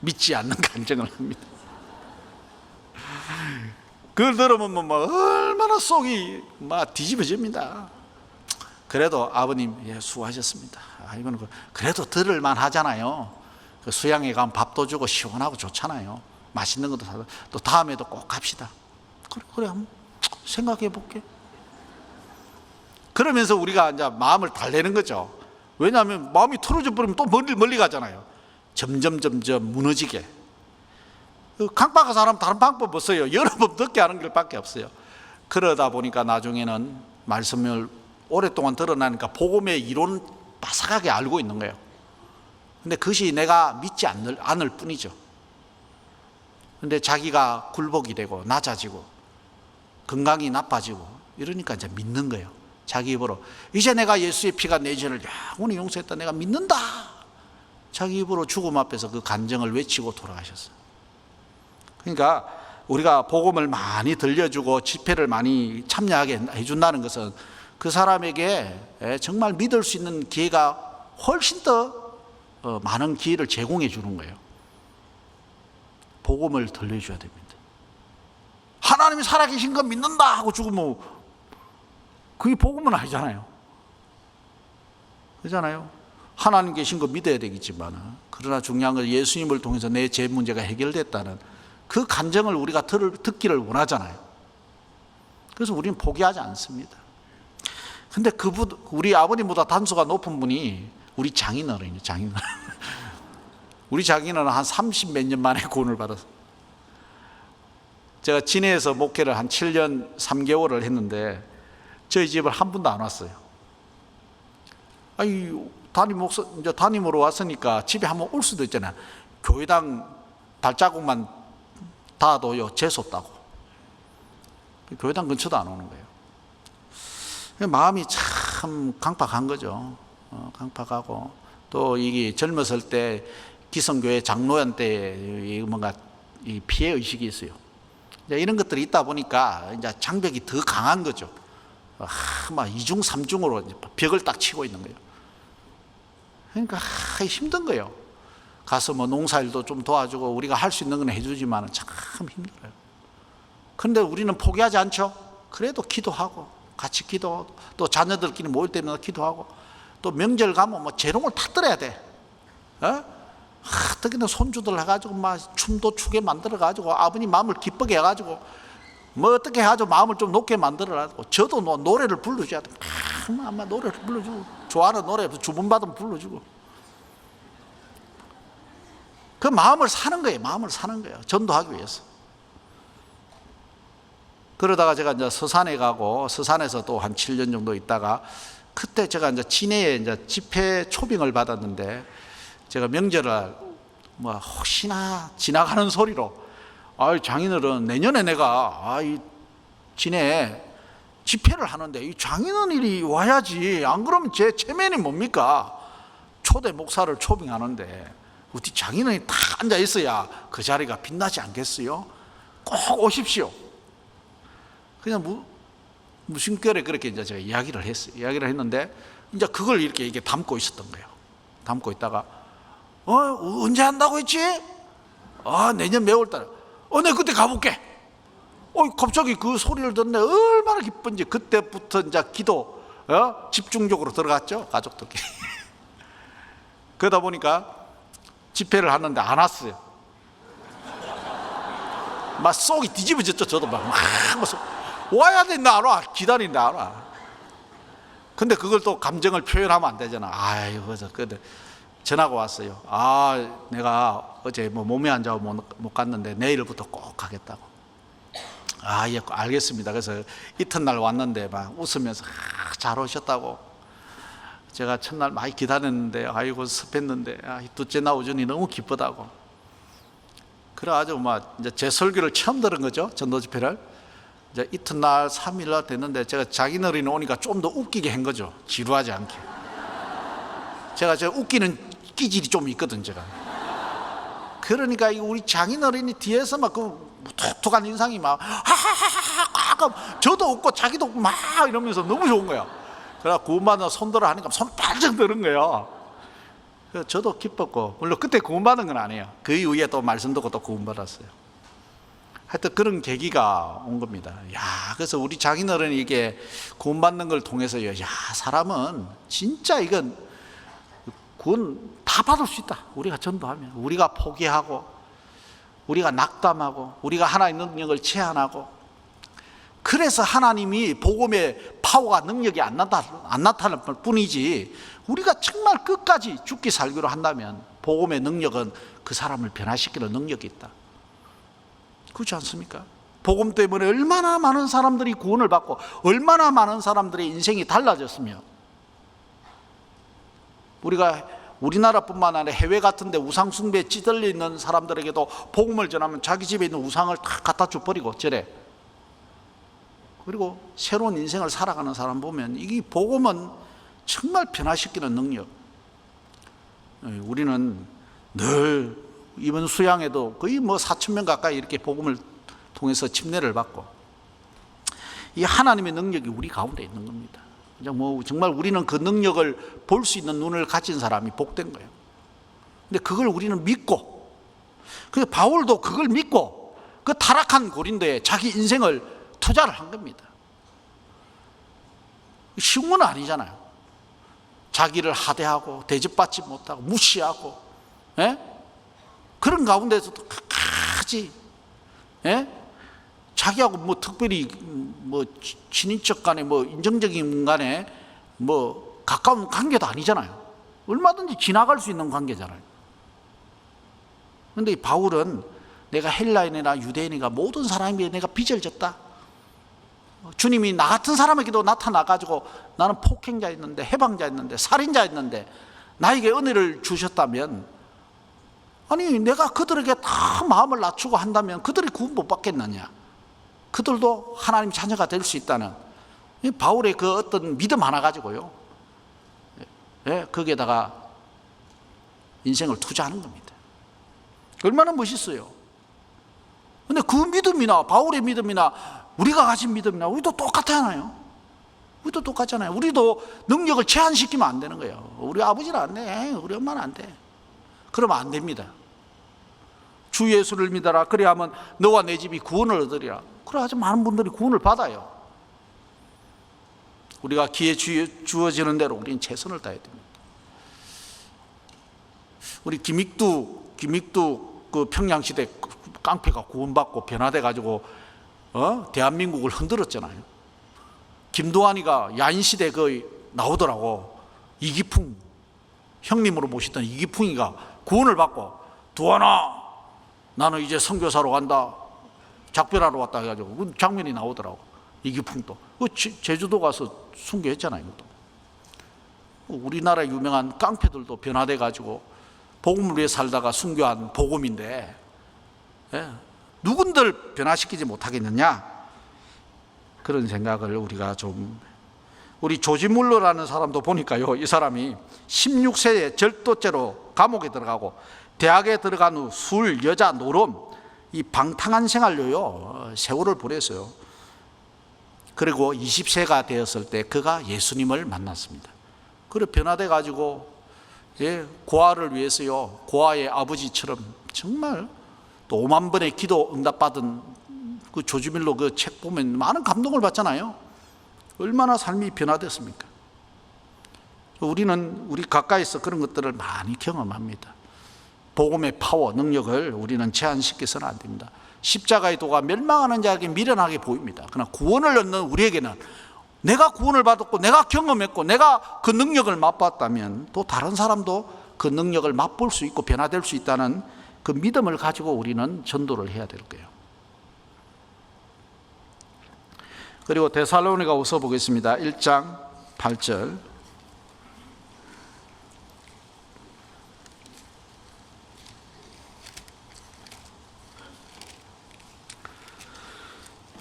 믿지 않는 간증을 합니다. 그걸 들으면 뭐 얼마나 속이 막 뒤집어집니다. 그래도 아버님, 수고하셨습니다. 이거는 그래도 들을만 하잖아요. 그 수양에 가면 밥도 주고 시원하고 좋잖아요. 맛있는 것도 사다. 또 다음에도 꼭 갑시다. 그래 한번 생각해 볼게. 그러면서 우리가 이제 마음을 달래는 거죠. 왜냐하면 마음이 틀어져 버리면 또 멀리 가잖아요. 점점 무너지게. 강박한 사람 다른 방법 없어요. 여러 번 듣게 하는 것밖에 없어요. 그러다 보니까 나중에는 말씀을 오랫동안 들어나니까 복음의 이론은 바삭하게 알고 있는 거예요. 근데 그것이 내가 믿지 않을 뿐이죠. 근데 자기가 굴복이 되고 낮아지고 건강이 나빠지고 이러니까 이제 믿는 거예요. 자기 입으로 이제 내가 예수의 피가 내 죄를 영원히 용서했다, 내가 믿는다. 자기 입으로 죽음 앞에서 그 간증을 외치고 돌아가셨어요. 그러니까 우리가 복음을 많이 들려주고 집회를 많이 참여하게 해준다는 것은 그 사람에게 정말 믿을 수 있는 기회가 훨씬 더 많은 기회를 제공해 주는 거예요. 복음을 들려줘야 됩니다. 하나님이 살아계신 거 믿는다 하고 죽으면 그게 복음은 아니잖아요. 그렇잖아요. 하나님 계신 거 믿어야 되겠지만, 그러나 중요한 건 예수님을 통해서 내 죄 문제가 해결됐다는 그 간증을 우리가 듣기를 원하잖아요. 그래서 우리는 포기하지 않습니다. 근데 우리 아버님보다 단수가 높은 분이 우리 장인어른이에요. 장인어른. 우리 장인어른은 한 30 몇 년 만에 구원을 받았어요. 제가 진해에서 목회를 한 7년 3개월을 했는데 저희 집을 한 번도 안 왔어요. 아니, 이제 담임으로 왔으니까 집에 한번 올 수도 있잖아요. 교회당 발자국만 닿아도요, 재수없다고. 교회당 근처도 안 오는 거예요. 마음이 참 강팍한 거죠. 강팍하고, 또 이게 젊었을 때 기성교회 장로한테 뭔가 이 피해 의식이 있어요. 이런 것들이 있다 보니까 이제 장벽이 더 강한 거죠. 막 2중 3중으로 벽을 딱 치고 있는 거예요. 그러니까 힘든 거예요. 가서 뭐 농사일도 좀 도와주고 우리가 할 수 있는 건 해주지만 참 힘들어요. 그런데 우리는 포기하지 않죠. 그래도 기도하고 같이 기도하고, 또 자녀들끼리 모일 때마다 기도하고, 또 명절 가면 뭐 재롱을 타들어야 돼. 특히나 손주들 해가지고 막 춤도 추게 만들어가지고 아버님 마음을 기쁘게 해가지고 뭐 어떻게 해가지고 마음을 좀 높게 만들어가지고, 저도 노래를 불러줘야 돼. 아마 노래를 불러주고, 좋아하는 노래 주문받으면 불러주고. 그 마음을 사는 거예요. 마음을 사는 거예요. 전도하기 위해서. 그러다가 제가 이제 서산에 가고, 서산에서 또 한 7년 정도 있다가, 그때 제가 이제 진해에 이제 집회 초빙을 받았는데, 제가 명절을 뭐 혹시나 지나가는 소리로, 장인어른 내년에 내가 이 진해에 집회를 하는데 이 장인어른이 와야지, 안 그러면 제 체면이 뭡니까? 초대 목사를 초빙하는데 우리 장인어른이 딱 앉아 있어야 그 자리가 빛나지 않겠어요? 꼭 오십시오. 그냥 무심결에 그렇게 이제 제가 이야기를 했어요. 이야기를 했는데 이제 그걸 이렇게 담고 있었던 거예요. 담고 있다가 언제 한다고 했지? 내년 매월달에. 내 그때 가볼게. 갑자기 그 소리를 듣는데 얼마나 기쁜지. 그때부터 이제 기도 집중적으로 들어갔죠, 가족들끼리. 그러다 보니까 집회를 하는데 안 왔어요. 막 속이 뒤집어졌죠. 저도 막 와야 된다, 안 와. 기다린다, 안 와. 근데 그걸 또 감정을 표현하면 안 되잖아. 근데 전화가 왔어요. 내가 어제 뭐 몸이 안 좋아 못 갔는데 내일부터 꼭 가겠다고. 예, 알겠습니다. 그래서 이튿날 왔는데 막 웃으면서 잘 오셨다고. 제가 첫날 많이 기다렸는데 아이고 습했는데 둘째 날 오전이 너무 기쁘다고. 그래가지고 막 이제 제 설교를 처음 들은 거죠. 전도 집회를. 이제 이튿날 3일날 됐는데 제가 장인어른이 오니까 좀 더 웃기게 한 거죠. 지루하지 않게. 제가 웃기는 기질이 좀 있거든, 제가. 그러니까 우리 장인어른이 뒤에서 막 그 톡톡한 인상이 막 하하하하, 저도 웃고 자기도 웃고 막 이러면서 너무 좋은 거야. 그래서 구원받아 손들어 하니까 손 발짝 드는 거예요. 그래서 저도 기뻤고, 물론 그때 구원받은 건 아니에요. 그 이후에 또 말씀 듣고 또 구원받았어요. 하여튼 그런 계기가 온 겁니다. 그래서 우리 장인어른이 이게 구원받는 걸 통해서요, 사람은 진짜 이건 구원 다 받을 수 있다. 우리가 전도하면, 우리가 포기하고, 우리가 낙담하고, 우리가 하나님의 능력을 제한하고, 그래서 하나님이 복음의 파워가 능력이 안 나타날 뿐이지, 우리가 정말 끝까지 죽기 살기로 한다면 복음의 능력은 그 사람을 변화시키는 능력이 있다. 그렇지 않습니까? 복음 때문에 얼마나 많은 사람들이 구원을 받고 얼마나 많은 사람들의 인생이 달라졌으며, 우리가 우리나라뿐만 아니라 해외 같은 데 우상 숭배에 찌들려 있는 사람들에게도 복음을 전하면 자기 집에 있는 우상을 다 갖다 줘버리고 저래. 그리고 새로운 인생을 살아가는 사람 보면 이 복음은 정말 변화시키는 능력. 우리는 늘 이번 수양에도 거의 4,000명 가까이 이렇게 복음을 통해서 침례를 받고, 이 하나님의 능력이 우리 가운데 있는 겁니다. 정말 우리는 그 능력을 볼 수 있는 눈을 가진 사람이 복된 거예요. 근데 그걸 우리는 믿고, 그 바울도 그걸 믿고 그 타락한 고린도에 자기 인생을 투자를 한 겁니다. 쉬운 건 아니잖아요. 자기를 하대하고 대접받지 못하고 무시하고, 그런 가운데서도 끝까지, 자기하고 특별히 친인척 간에 인정적인 간에 가까운 관계도 아니잖아요. 얼마든지 지나갈 수 있는 관계잖아요. 그런데 바울은 내가 헬라인이나 유대인이나 모든 사람에게 내가 빚을 졌다. 주님이 나 같은 사람에게도 나타나가지고 나는 폭행자였는데, 해방자였는데, 살인자였는데 나에게 은혜를 주셨다면, 아니 내가 그들에게 다 마음을 낮추고 한다면 그들이 구원 못 받겠느냐. 그들도 하나님 자녀가 될 수 있다는 바울의 그 어떤 믿음 하나 가지고요, 거기에다가 인생을 투자하는 겁니다. 얼마나 멋있어요. 근데 그 믿음이나 바울의 믿음이나 우리가 가진 믿음이나 우리도 똑같잖아요. 우리도 똑같잖아요. 우리도 능력을 제한시키면 안 되는 거예요. 우리 아버지는 안 돼, 우리 엄마는 안 돼. 그러면 안 됩니다. 주 예수를 믿어라, 그래야만 너와 내 집이 구원을 얻으리라. 그래 아주 많은 분들이 구원을 받아요. 우리가 기회 주어지는 대로 우리는 최선을 다해야 됩니다. 우리 김익두 그 평양시대 깡패가 구원받고 변화돼 가지고 대한민국을 흔들었잖아요. 김도환이가 야인시대 나오더라고. 이기풍 형님으로 모시던 이기풍이가 구원을 받고, 두환아 나는 이제 선교사로 간다, 작별하러 왔다 해가지고 그 장면이 나오더라고. 이기풍도 제주도 가서 순교했잖아요. 이것도. 우리나라 유명한 깡패들도 변화돼 가지고 복음을 위해 살다가 순교한 복음인데, 누군들 변화시키지 못하겠느냐, 그런 생각을 우리가 우리 조지 물러라는 사람도 보니까요, 이 사람이 16세에 절도죄로 감옥에 들어가고 대학에 들어간 후 술, 여자, 노름, 이 방탕한 생활로요 세월을 보냈어요. 그리고 20세가 되었을 때 그가 예수님을 만났습니다. 그리고 변화돼 가지고 고아를 위해서요, 고아의 아버지처럼 정말 또 5만 번의 기도 응답받은 그 조지 밀러 그 책 보면 많은 감동을 받잖아요. 얼마나 삶이 변화됐습니까? 우리 가까이서 그런 것들을 많이 경험합니다. 복음의 파워, 능력을 우리는 제한시켜서는 안 됩니다. 십자가의 도가 멸망하는 자에게 미련하게 보입니다. 그러나 구원을 얻는 우리에게는 내가 구원을 받았고 내가 경험했고 내가 그 능력을 맛봤다면 또 다른 사람도 그 능력을 맛볼 수 있고 변화될 수 있다는 그 믿음을 가지고 우리는 전도를 해야 될 거예요. 그리고 데살로니가후서 보겠습니다. 1장 8절.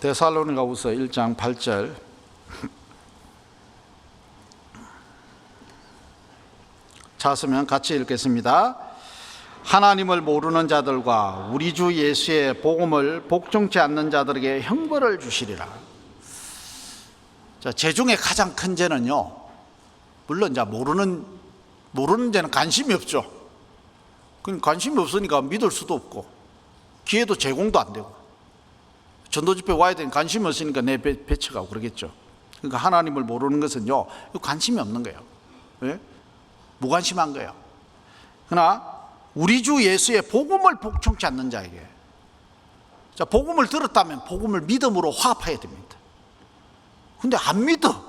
데살로니가후서 1장 8절. 찾으면 같이 읽겠습니다. 하나님을 모르는 자들과 우리 주 예수의 복음을 복종치 않는 자들에게 형벌을 주시리라. 자, 죄 중에 가장 큰 죄는요, 물론 이제 모르는 죄는 관심이 없죠. 관심이 없으니까 믿을 수도 없고 기회도 제공도 안 되고, 전도 집회 와야 되는 관심이 없으니까 내 배쳐가고 그러겠죠. 그러니까 하나님을 모르는 것은요, 관심이 없는 거예요. 왜? 무관심한 거예요. 그러나 우리 주 예수의 복음을 복종치 않는 자에게, 자, 복음을 들었다면 복음을 믿음으로 화합해야 됩니다. 근데 안 믿어.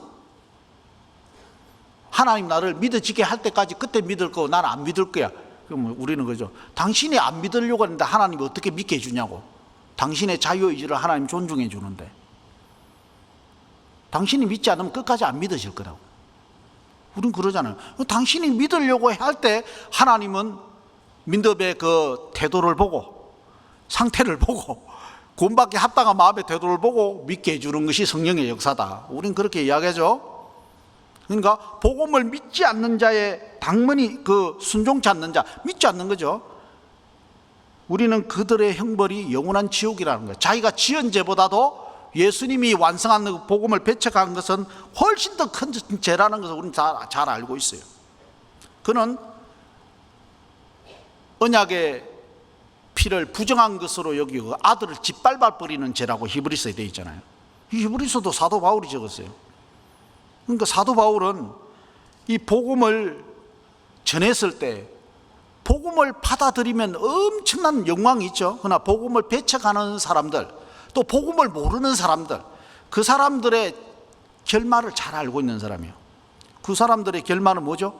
하나님 나를 믿어지게 할 때까지 그때 믿을 거고 나는 안 믿을 거야. 그럼 우리는 그죠. 당신이 안 믿으려고 하는데 하나님이 어떻게 믿게 해주냐고. 당신의 자유의지를 하나님 존중해 주는데 당신이 믿지 않으면 끝까지 안 믿어질 거라고. 우린 그러잖아요. 당신이 믿으려고 할 때 하나님은 민덥의 그 태도를 보고 상태를 보고 구원받기 합당한 마음의 태도를 보고 믿게 해주는 것이 성령의 역사다. 우린 그렇게 이야기하죠. 그러니까 복음을 믿지 않는 자의 당연히 그 순종치 않는 자, 믿지 않는 거죠. 우리는 그들의 형벌이 영원한 지옥이라는 거예요. 자기가 지은 죄보다도 예수님이 완성한 그 복음을 배척한 것은 훨씬 더 큰 죄라는 것을 우리는 잘 알고 있어요. 그는 언약의 피를 부정한 것으로 여기고 아들을 짓밟아 버리는 죄라고 히브리서에 되어 있잖아요. 이 히브리서도 사도 바울이 적었어요. 그러니까 사도 바울은 이 복음을 전했을 때 복음을 받아들이면 엄청난 영광이 있죠. 그러나 복음을 배척하는 사람들, 또 복음을 모르는 사람들, 그 사람들의 결말을 잘 알고 있는 사람이에요. 그 사람들의 결말은 뭐죠?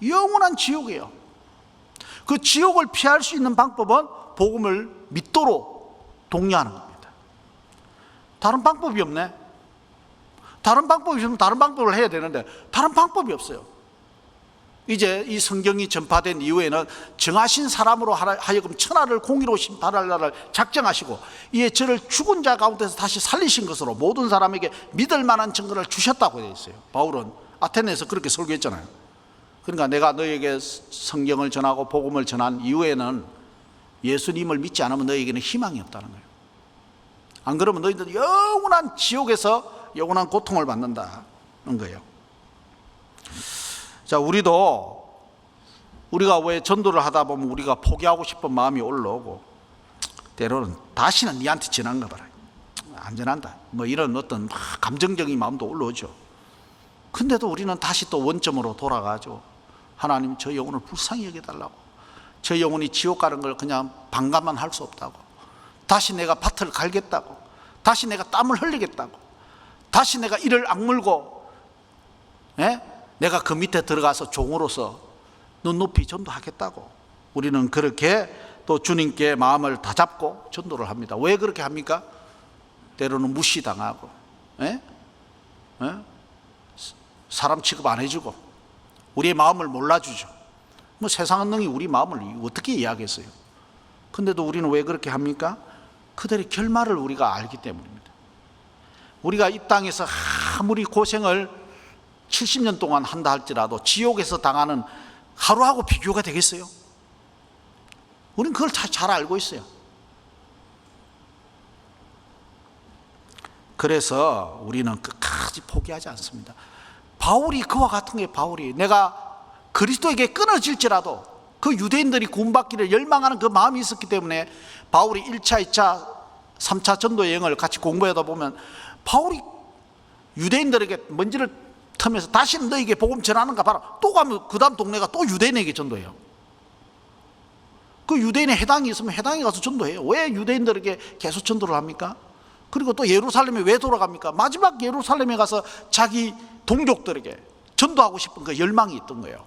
영원한 지옥이에요. 그 지옥을 피할 수 있는 방법은 복음을 믿도록 독려하는 겁니다. 다른 방법이 없네. 다른 방법이 있으면 다른 방법을 해야 되는데 다른 방법이 없어요. 이제 이 성경이 전파된 이후에는 정하신 사람으로 하여금 천하를 공의로 심판할 날을 작정하시고 이에 저를 죽은 자 가운데서 다시 살리신 것으로 모든 사람에게 믿을 만한 증거를 주셨다고 되어 있어요. 바울은 아테네에서 그렇게 설교했잖아요. 그러니까 내가 너에게 성경을 전하고 복음을 전한 이후에는 예수님을 믿지 않으면 너에게는 희망이 없다는 거예요. 안 그러면 너희들 영원한 지옥에서 영원한 고통을 받는다는 거예요. 자, 우리가 왜 전도를 하다 보면 우리가 포기하고 싶은 마음이 올라오고 때로는 다시는 니한테 전한가 봐라, 안 전한다, 뭐 이런 어떤 감정적인 마음도 올라오죠. 근데도 우리는 다시 또 원점으로 돌아가죠. 하나님, 저 영혼을 불쌍히 여겨달라고. 저 영혼이 지옥 가는 걸 그냥 반감만 할 수 없다고. 다시 내가 밭을 갈겠다고. 다시 내가 땀을 흘리겠다고. 다시 내가 이를 악물고 내가 그 밑에 들어가서 종으로서 눈높이 전도하겠다고. 우리는 그렇게 또 주님께 마음을 다잡고 전도를 합니다. 왜 그렇게 합니까? 때로는 무시당하고 사람 취급 안 해주고 우리의 마음을 몰라주죠. 뭐 세상은 능히 우리 마음을 어떻게 이해하겠어요? 근데도 우리는 왜 그렇게 합니까? 그들의 결말을 우리가 알기 때문입니다. 우리가 이 땅에서 아무리 고생을 70년 동안 한다 할지라도 지옥에서 당하는 하루하고 비교가 되겠어요? 우리는 그걸 잘 알고 있어요. 그래서 우리는 끝까지 포기하지 않습니다. 바울이 그와 같은 게 바울이 내가 그리스도에게 끊어질지라도 그 유대인들이 구원받기를 열망하는 그 마음이 있었기 때문에 바울이 1차, 2차, 3차 전도 여행을 같이 공부하다 보면 바울이 유대인들에게 먼지를 틈에서 다시는 너에게 복음 전하는가 봐라. 또 가면 그 다음 동네가 또 유대인에게 전도해요. 그 유대인의 해당이 있으면 해당에 가서 전도해요. 왜 유대인들에게 계속 전도를 합니까? 그리고 또 예루살렘에 왜 돌아갑니까? 마지막 예루살렘에 가서 자기 동족들에게 전도하고 싶은 그 열망이 있던 거예요.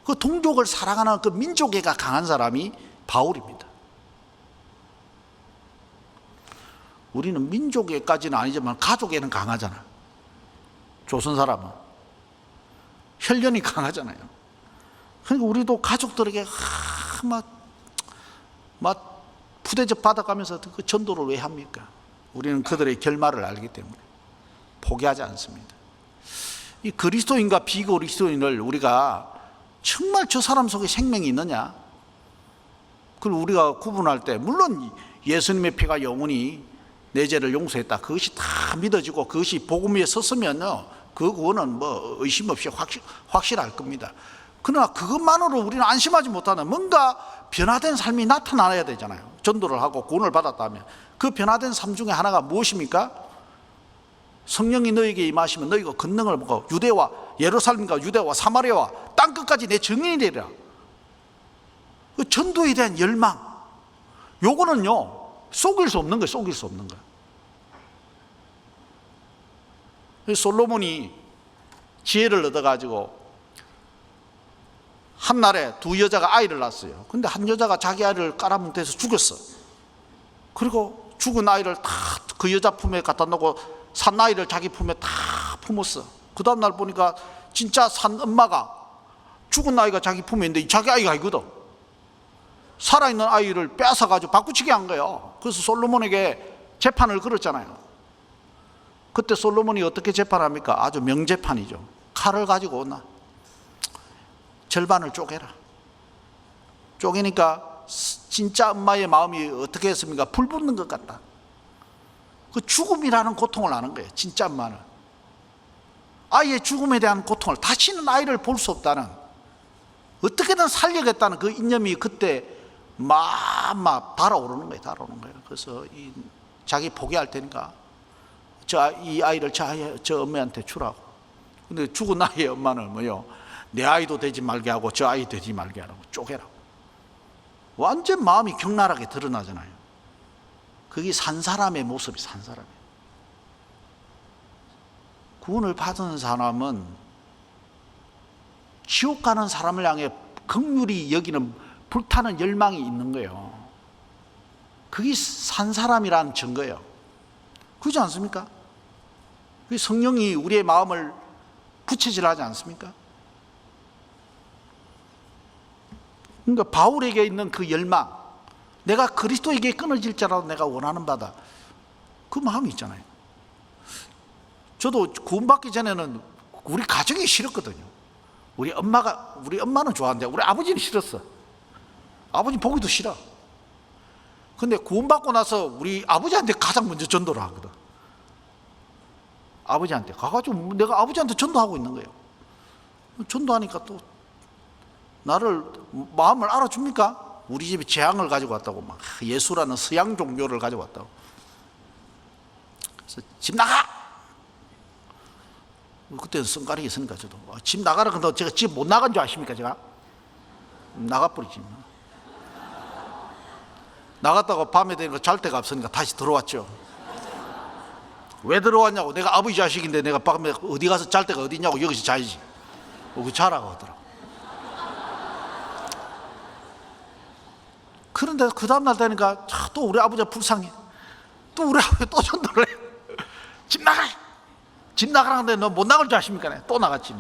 그 동족을 사랑하는 그 민족애가 강한 사람이 바울입니다. 우리는 민족애까지는 아니지만 가족애는 강하잖아. 조선 사람은 혈연이 강하잖아요. 그러니까 우리도 가족들에게 막 푸대접 받아가면서 그 전도를 왜 합니까? 우리는 그들의 결말을 알기 때문에 포기하지 않습니다. 이 그리스도인과 비그리스도인을 우리가 정말 저 사람 속에 생명이 있느냐, 그걸 우리가 구분할 때 물론 예수님의 피가 영원히 내 죄를 용서했다, 그것이 다 믿어지고 그것이 복음 위에 섰으면요, 그거는 뭐 의심 없이 확실할 겁니다. 그러나 그것만으로 우리는 안심하지 못하는 뭔가 변화된 삶이 나타나야 되잖아요. 전도를 하고 구원을 받았다면 그 변화된 삶 중에 하나가 무엇입니까? 성령이 너에게 임하시면 너희가 권능을 먹고 유대와 예루살렘과 유대와 사마리아와 땅끝까지 내 증인이 되리라. 그 전도에 대한 열망, 요거는요 속일 수 없는 거예요. 속일 수 없는 거예요. 솔로몬이 지혜를 얻어가지고 한날에 두 여자가 아이를 낳았어요. 근데 한 여자가 자기 아이를 깔아뭉개서 죽였어. 그리고 죽은 아이를 다 그 여자 품에 갖다 놓고 산 아이를 자기 품에 다 품었어. 그 다음날 보니까 진짜 산 엄마가 죽은 아이가 자기 품에 있는데 자기 아이가 아니거든. 살아있는 아이를 뺏어가지고 바꾸치게 한 거예요. 그래서 솔로몬에게 재판을 걸었잖아요. 그때 솔로몬이 어떻게 재판합니까? 아주 명재판이죠. 칼을 가지고 오나 절반을 쪼개라. 쪼개니까 진짜 엄마의 마음이 어떻게 했습니까? 불 붙는 것 같다. 그 죽음이라는 고통을 아는 거예요. 진짜 엄마는 아이의 죽음에 대한 고통을, 다시는 아이를 볼 수 없다는, 어떻게든 살려겠다는 그 이념이 그때 막 달아오르는 거예요. 달아오르는 거예요. 그래서 자기 포기할 테니까 이 아이를 저 엄마한테 주라고. 근데 죽은 아이의 엄마는 뭐요? 내 아이도 되지 말게 하고 저 아이 되지 말게 하라고 쪼개라고. 완전 마음이 격렬하게 드러나잖아요. 그게 산 사람의 모습이, 산 사람이. 구원을 받은 사람은 지옥 가는 사람을 향해 긍휼히 여기는 불타는 열망이 있는 거예요. 그게 산 사람이라는 증거예요. 그렇지 않습니까? 그 성령이 우리의 마음을 부채질하지 않습니까? 그러니까 바울에게 있는 그 열망, 내가 그리스도에게 끊어질 자라도 내가 원하는 바다, 그 마음이 있잖아요. 저도 구원받기 전에는 우리 가족이 싫었거든요. 우리 엄마는 좋아하는데 우리 아버지는 싫었어. 아버지 보기도 싫어. 근데 구원받고 나서 우리 아버지한테 가장 먼저 전도를 하거든. 아버지한테 가가지고 내가 아버지한테 전도하고 있는 거예요. 전도하니까 또 나를 마음을 알아줍니까? 우리 집에 재앙을 가지고 왔다고, 막 예수라는 서양 종교를 가지고 왔다고. 그래서 집 나가! 그때는 성깔이 있으니까 저도 집 나가라. 근데 제가 집 못 나간 줄 아십니까? 제가 나가버리지. 나갔다가 밤에 되니까 잘 데가 없으니까 다시 들어왔죠. 왜 들어왔냐고. 내가 아버지 자식인데 내가 밤에 어디 가서 잘 데가 어디 있냐고. 여기서 자야지. 여기 자라고 하더라고. 그런데 그 다음날 되니까 또 우리 아버지가 불쌍해. 또 우리 아버지 또 전도를 해. 집 나가! 집 나가라는데 너 못 나갈 줄 아십니까? 또 나갔지.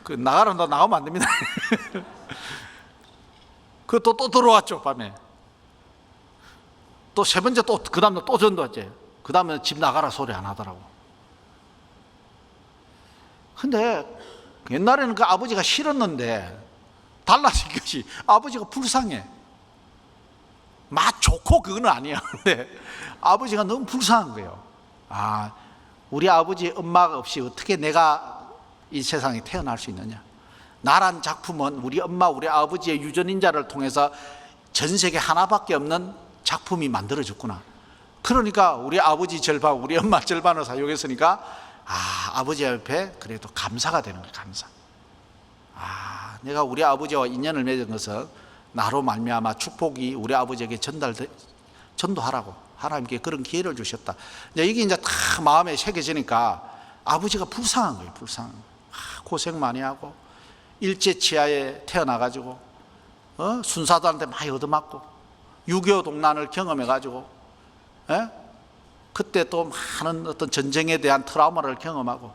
그 나가라, 너 나가면 안 됩니다. 그 또 들어왔죠. 밤에 또 세 번째, 또 그 다음날 또 전도했지. 그 다음에 집 나가라 소리 안 하더라고. 근데 옛날에는 그 아버지가 싫었는데 달라진 것이 아버지가 불쌍해. 맛 좋고 그건 아니야. 근데 아버지가 너무 불쌍한 거예요. 아, 우리 아버지 엄마가 없이 어떻게 내가 이 세상에 태어날 수 있느냐. 나란 작품은 우리 엄마 우리 아버지의 유전인자를 통해서 전 세계 하나밖에 없는 작품이 만들어졌구나. 그러니까 우리 아버지 절반 우리 엄마 절반을 사용했으니까 아버지 옆에 그래도 감사가 되는 거예요. 감사. 내가 우리 아버지와 인연을 맺은 것은 나로 말미암아 축복이 우리 아버지에게 전도하라고 하나님께 그런 기회를 주셨다. 이게 이제 다 마음에 새겨지니까 아버지가 불쌍한 거예요. 불쌍한 거예요. 고생 많이 하고 일제치하에 태어나가지고 순사들한테 많이 얻어맞고 6.25 동란을 경험해가지고 그때 또 많은 어떤 전쟁에 대한 트라우마를 경험하고,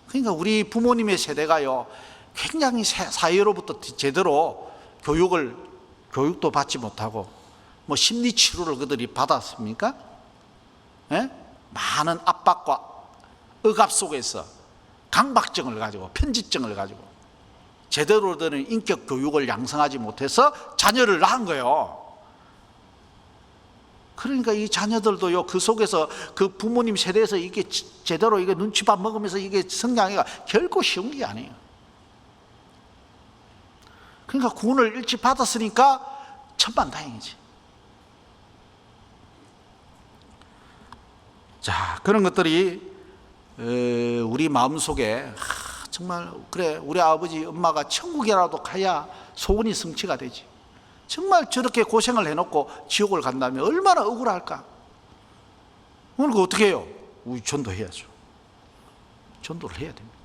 그러니까 우리 부모님의 세대가요 굉장히 사회로부터 제대로 교육도 받지 못하고 뭐 심리 치료를 그들이 받았습니까? 많은 압박과 억압 속에서 강박증을 가지고 편집증을 가지고 제대로 된 인격 교육을 양성하지 못해서 자녀를 낳은 거예요. 그러니까 이 자녀들도요 그 속에서 그 부모님 세대에서 이게 제대로 이게 눈치밥 먹으면서 이게 성장하기가 결코 쉬운 게 아니에요. 그러니까 구원을 일찍 받았으니까 천만다행이지. 자, 그런 것들이 우리 마음속에 정말 그래 우리 아버지 엄마가 천국이라도 가야 소원이 성취가 되지. 정말 저렇게 고생을 해놓고 지옥을 간다면 얼마나 억울할까. 오늘 그 어떻게 해요? 우리 전도해야죠. 전도를 해야 됩니다.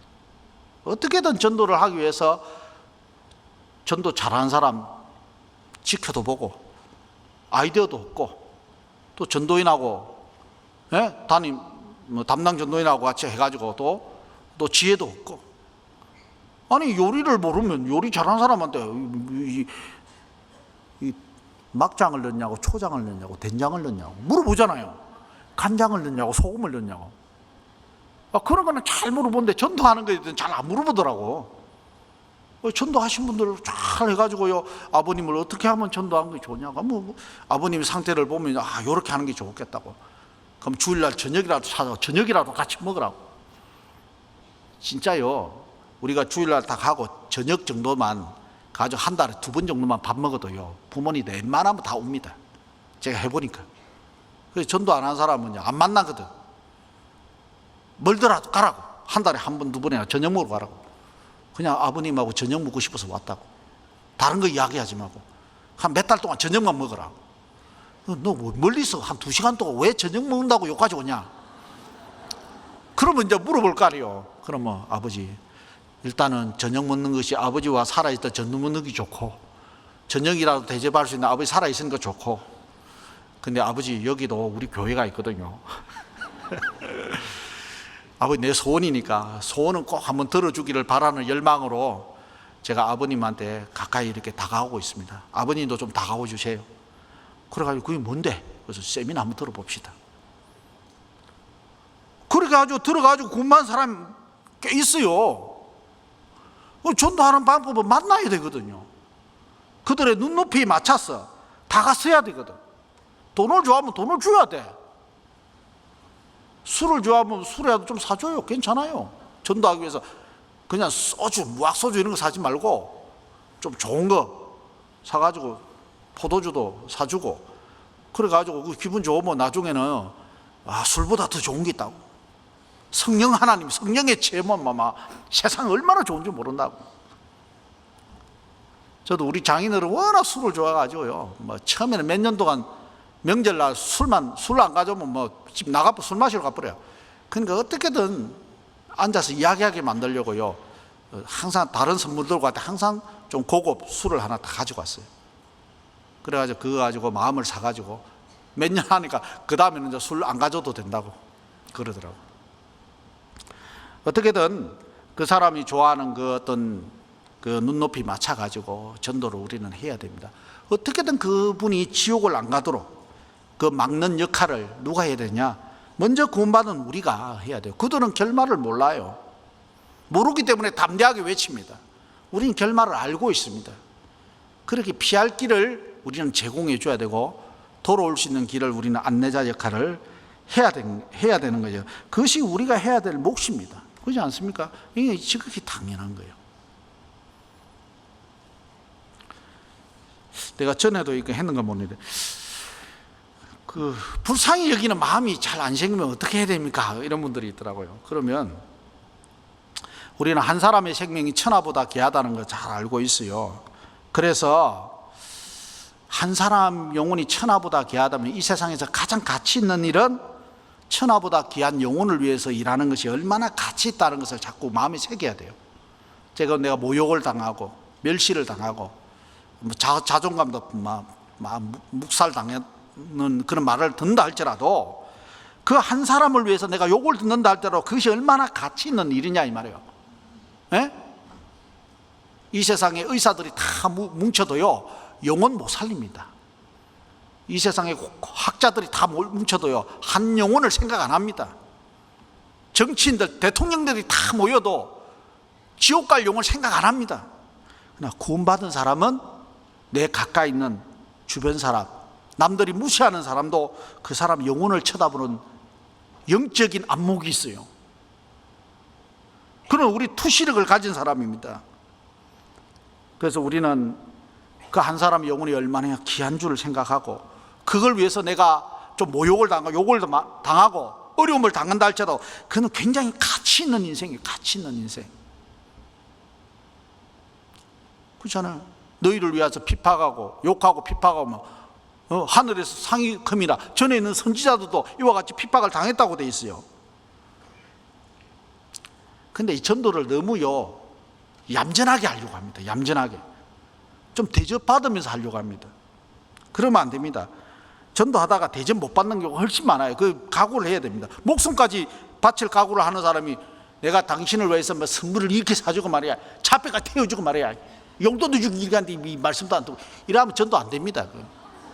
어떻게든 전도를 하기 위해서 전도 잘하는 사람 지켜도 보고 아이디어도 얻고 또 전도인하고 담임 담당 전도인하고 같이 해가지고 또 지혜도 얻고. 아니 요리를 모르면 요리 잘하는 사람한테 이 막장을 넣냐고 초장을 넣냐고 된장을 넣냐고 물어보잖아요. 간장을 넣냐고 소금을 넣냐고. 그런 거는 잘 물어보는데 전도하는 거에 대해서는 잘 안 물어보더라고. 전도하신 분들 잘 해가지고요, 아버님을 어떻게 하면 전도하는 게 좋냐고. 아버님 상태를 보면 요렇게 하는 게 좋겠다고. 그럼 주일날 저녁이라도 사서 저녁이라도 같이 먹으라고. 진짜요, 우리가 주일날 다 가고 저녁 정도만 가지고 한 달에 2번 정도만 밥 먹어도요, 부모님들 웬만하면 다 옵니다. 제가 해보니까. 그래서 전도 안 하는 사람은 안 만나거든. 멀더라도 가라고. 한 달에 1번, 2번이나 저녁 먹으러 가라고. 그냥 아버님하고 저녁 먹고 싶어서 왔다고. 다른 거 이야기하지 말고 한 몇 달 동안 저녁만 먹으라. 너 멀리서 한 2시간 동안 왜 저녁 먹는다고 여기까지 오냐? 그러면 이제 물어볼 거 아니에요. 그러면 아버지, 일단은 저녁 먹는 것이 아버지와 살아있다 저녁 먹는 게 좋고, 저녁이라도 대접할 수 있는 아버지 살아있으니까 좋고, 근데 아버지 여기도 우리 교회가 있거든요. 아버지 내 소원이니까 소원은 꼭 한번 들어주기를 바라는 열망으로 제가 아버님한테 가까이 이렇게 다가오고 있습니다. 아버님도 좀 다가오 주세요. 그래가지고 그게 뭔데? 그래서 세미나 한번 들어봅시다. 그래가지고 들어가지고 군만 사람 꽤 있어요. 전도하는 방법은 만나야 되거든요. 그들의 눈높이에 맞춰서 다가서야 되거든. 돈을 좋아하면 돈을 줘야 돼. 술을 좋아하면 술이라도 좀 사줘요. 괜찮아요. 전도하기 위해서 그냥 소주, 무학소주 이런 거 사지 말고 좀 좋은 거 사가지고 포도주도 사주고, 그래가지고 그 기분 좋으면 나중에는 술보다 더 좋은 게 있다고. 성령 하나님, 성령의 체험은 세상 얼마나 좋은지 모른다고. 저도 우리 장인어른 워낙 술을 좋아해가지고요, 처음에는 몇 년 동안 명절날 술 안 가져오면 집 나가서 술 마시러 가버려요. 그러니까 어떻게든 앉아서 이야기하게 만들려고요, 항상 다른 선물 들고 갈 때 항상 좀 고급 술을 하나 다 가지고 왔어요. 그래가지고 그거 가지고 마음을 사가지고 몇 년 하니까 그 다음에는 이제 술 안 가져도 된다고 그러더라고요. 어떻게든 그 사람이 좋아하는 그 어떤 그 눈높이 맞춰가지고 전도를 우리는 해야 됩니다. 어떻게든 그분이 지옥을 안 가도록 그 막는 역할을 누가 해야 되냐? 먼저 구원받은 우리가 해야 돼요. 그들은 결말을 몰라요. 모르기 때문에 담대하게 외칩니다. 우리는 결말을 알고 있습니다. 그렇게 피할 길을 우리는 제공해 줘야 되고, 돌아올 수 있는 길을 우리는 안내자 역할을 해야 되는 거죠. 그것이 우리가 해야 될 몫입니다. 그렇지 않습니까? 이게 지극히 당연한 거예요. 내가 전에도 이거 했는가 모르는데, 불쌍히 여기는 마음이 잘 안 생기면 어떻게 해야 됩니까? 이런 분들이 있더라고요. 그러면 우리는 한 사람의 생명이 천하보다 귀하다는 걸 잘 알고 있어요. 그래서 한 사람 영혼이 천하보다 귀하다면 이 세상에서 가장 가치 있는 일은 천하보다 귀한 영혼을 위해서 일하는 것이 얼마나 가치 있다는 것을 자꾸 마음에 새겨야 돼요. 내가 모욕을 당하고 멸시를 당하고 자존감도 묵살당하는 그런 말을 듣는다 할지라도, 그 한 사람을 위해서 내가 욕을 듣는다 할지라도 그것이 얼마나 가치 있는 일이냐 이 말이에요. 이 세상에 의사들이 다 뭉쳐도요 영혼 못 살립니다. 이 세상에 학자들이 다 뭉쳐도요 한 영혼을 생각 안 합니다. 정치인들, 대통령들이 다 모여도 지옥 갈 영혼을 생각 안 합니다. 그러나 구원받은 사람은 내 가까이 있는 주변 사람, 남들이 무시하는 사람도 그 사람 영혼을 쳐다보는 영적인 안목이 있어요. 그런 우리 투시력을 가진 사람입니다. 그래서 우리는 그 한 사람의 영혼이 얼마나 귀한 줄을 생각하고, 그걸 위해서 내가 좀 모욕을 당하고 욕을 당하고 어려움을 당한다 할지라도 그는 굉장히 가치 있는 인생이에요. 가치 있는 인생. 그렇잖아요. 너희를 위해서 핍박하고 욕하고 핍박하고 하늘에서 상이 큼이라. 전에 있는 선지자들도 이와 같이 핍박을 당했다고 돼 있어요. 근데 이 전도를 너무요 얌전하게 하려고 합니다. 얌전하게 좀 대접받으면서 하려고 합니다. 그러면 안 됩니다. 전도하다가 대접 못 받는 경우가 훨씬 많아요. 그 각오를 해야 됩니다. 목숨까지 바칠 각오를 하는 사람이 내가 당신을 위해서 뭐 선물을 이렇게 사주고 말이야, 차뼈가 태워주고 말이야, 용돈도 주고 이렇게 이 말씀도 안 듣고 이러면 전도 안 됩니다.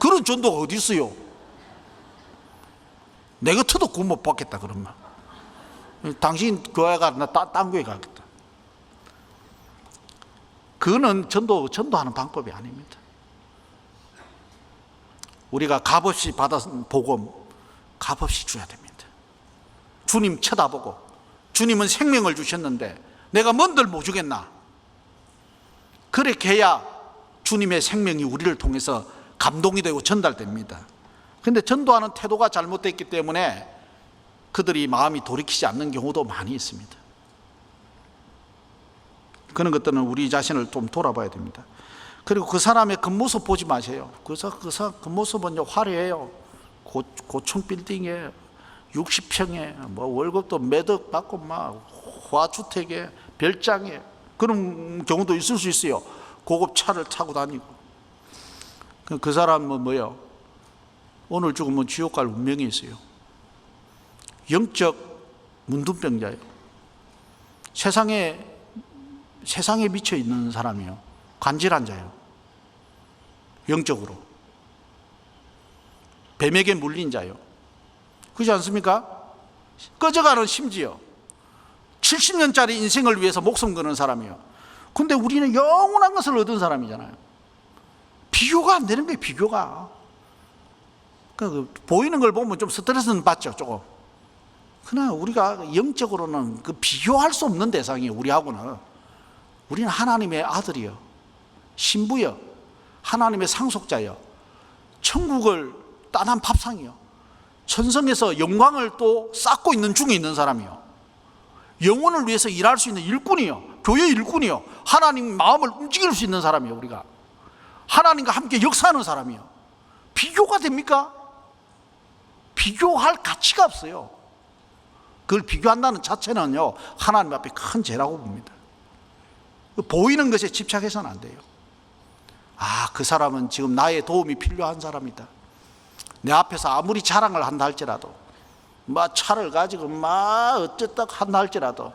그런 전도가 어디 있어요? 내 같아도 구원 못 받겠다 그러면 당신 교회 가 나 딴 교회 가겠다. 그거는 전도하는 방법이 아닙니다. 우리가 값없이 받은 복음 값없이 줘야 됩니다. 주님 쳐다보고, 주님은 생명을 주셨는데 내가 뭔들 못 주겠나? 그렇게 해야 주님의 생명이 우리를 통해서 감동이 되고 전달됩니다. 그런데 전도하는 태도가 잘못됐기 때문에 그들이 마음이 돌이키지 않는 경우도 많이 있습니다. 그런 것들은 우리 자신을 좀 돌아봐야 됩니다. 그리고 그 사람의 겉모습 보지 마세요. 그 사람 겉모습은 화려해요. 고층 빌딩에 60평에 뭐 월급도 매덕 받고 막 화주택에 별장에 그런 경우도 있을 수 있어요. 고급 차를 타고 다니고. 그 사람은 뭐예요? 오늘 죽으면 지옥 갈 운명이 있어요. 영적 문둥병자예요. 세상에 미쳐 있는 사람이요. 간질한 자예요. 영적으로. 뱀에게 물린 자예요. 그렇지 않습니까? 꺼져가는 심지어 70년짜리 인생을 위해서 목숨 거는 사람이에요. 근데 우리는 영원한 것을 얻은 사람이잖아요. 비교가 안 되는 거예요. 비교가. 보이는 걸 보면 좀 스트레스는 받죠. 조금. 그러나 우리가 영적으로는 그 비교할 수 없는 대상이에요. 우리하고는. 우리는 하나님의 아들이요, 신부요, 하나님의 상속자요, 천국을 따난 밥상이요, 천성에서 영광을 또 쌓고 있는 중에 있는 사람이요, 영혼을 위해서 일할 수 있는 일꾼이요, 교회 일꾼이요, 하나님 마음을 움직일 수 있는 사람이요. 우리가 하나님과 함께 역사하는 사람이요. 비교가 됩니까? 비교할 가치가 없어요. 그걸 비교한다는 자체는요, 하나님 앞에 큰 죄라고 봅니다. 보이는 것에 집착해서는 안 돼요. 그 사람은 지금 나의 도움이 필요한 사람이다. 내 앞에서 아무리 자랑을 한다 할지라도, 막 차를 가지고 막 어쨌다 한다 할지라도,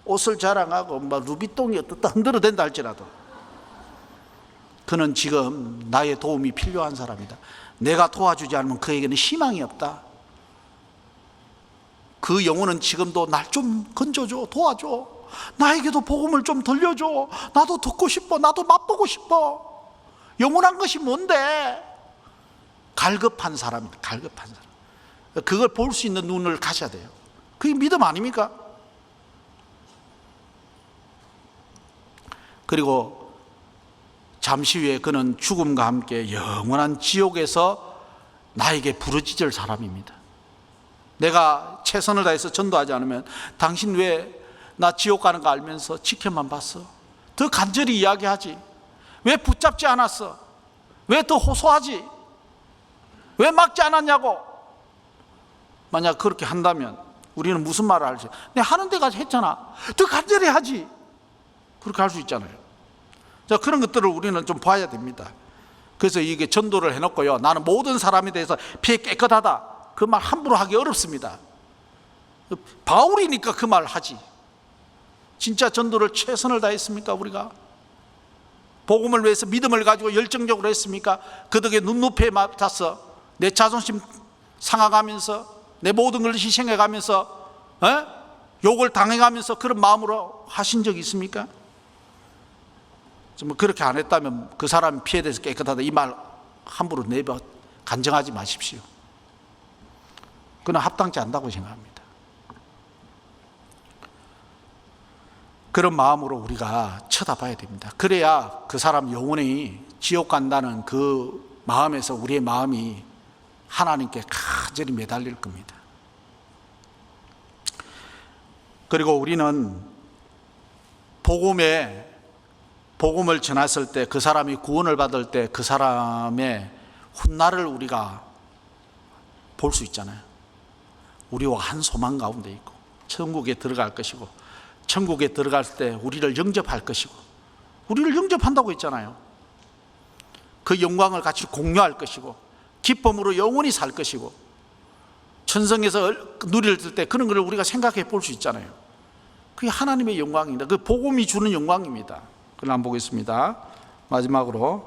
옷을 자랑하고 막 루비통이 어떻다 흔들어댄다 할지라도, 그는 지금 나의 도움이 필요한 사람이다. 내가 도와주지 않으면 그에게는 희망이 없다. 그 영혼은 지금도 날 좀 건져줘, 도와줘. 나에게도 복음을 좀 들려줘. 나도 듣고 싶어. 나도 맛보고 싶어. 영원한 것이 뭔데? 갈급한 사람입니다. 갈급한 사람. 그걸 볼 수 있는 눈을 가져야 돼요. 그게 믿음 아닙니까? 그리고 잠시 후에 그는 죽음과 함께 영원한 지옥에서 나에게 부르짖을 사람입니다. 내가 최선을 다해서 전도하지 않으면 당신 왜 나 지옥 가는 거 알면서 지켜만 봤어? 더 간절히 이야기하지. 왜 붙잡지 않았어? 왜 더 호소하지? 왜 막지 않았냐고. 만약 그렇게 한다면 우리는 무슨 말을 할지, 내가 하는 데까지 했잖아, 더 간절히 하지. 그렇게 할 수 있잖아요. 자, 그런 것들을 우리는 좀 봐야 됩니다. 그래서 이게 전도를 해놓고요, 나는 모든 사람에 대해서 피해 깨끗하다, 그 말 함부로 하기 어렵습니다. 바울이니까 그 말 하지. 진짜 전도를 최선을 다했습니까? 우리가 복음을 위해서 믿음을 가지고 열정적으로 했습니까? 그 덕에 눈높이에 맞아서 내 자존심 상하가면서 내 모든 걸 희생해가면서 욕을 당해가면서 그런 마음으로 하신 적이 있습니까? 좀 그렇게 안 했다면 그 사람이 피해돼서 깨끗하다, 이 말 함부로 내뱉어 간증하지 마십시오. 그건 합당치 않다고 생각합니다. 그런 마음으로 우리가 쳐다봐야 됩니다. 그래야 그 사람 영혼이 지옥 간다는 그 마음에서 우리의 마음이 하나님께 간절히 매달릴 겁니다. 그리고 우리는 복음을 전했을 때, 그 사람이 구원을 받을 때 그 사람의 훗날을 우리가 볼 수 있잖아요. 우리와 한 소망 가운데 있고 천국에 들어갈 것이고 천국에 들어갈 때 우리를 영접할 것이고, 우리를 영접한다고 했잖아요. 그 영광을 같이 공유할 것이고, 기쁨으로 영원히 살 것이고, 천성에서 누릴 때 그런 걸 우리가 생각해 볼 수 있잖아요. 그게 하나님의 영광입니다. 그 복음이 주는 영광입니다. 그걸 한번 보겠습니다. 마지막으로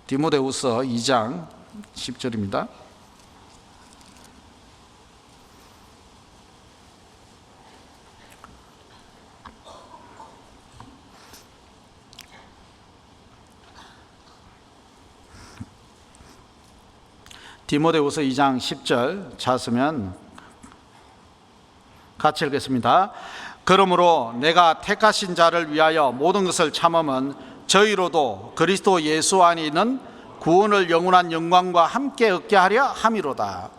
디모데후서 2장 10절입니다. 디모데후서 2장 10절 찾으면 같이 읽겠습니다. 그러므로 내가 택하신 자를 위하여 모든 것을 참음은 저희로도 그리스도 예수 안에 있는 구원을 영원한 영광과 함께 얻게 하려 함이로다.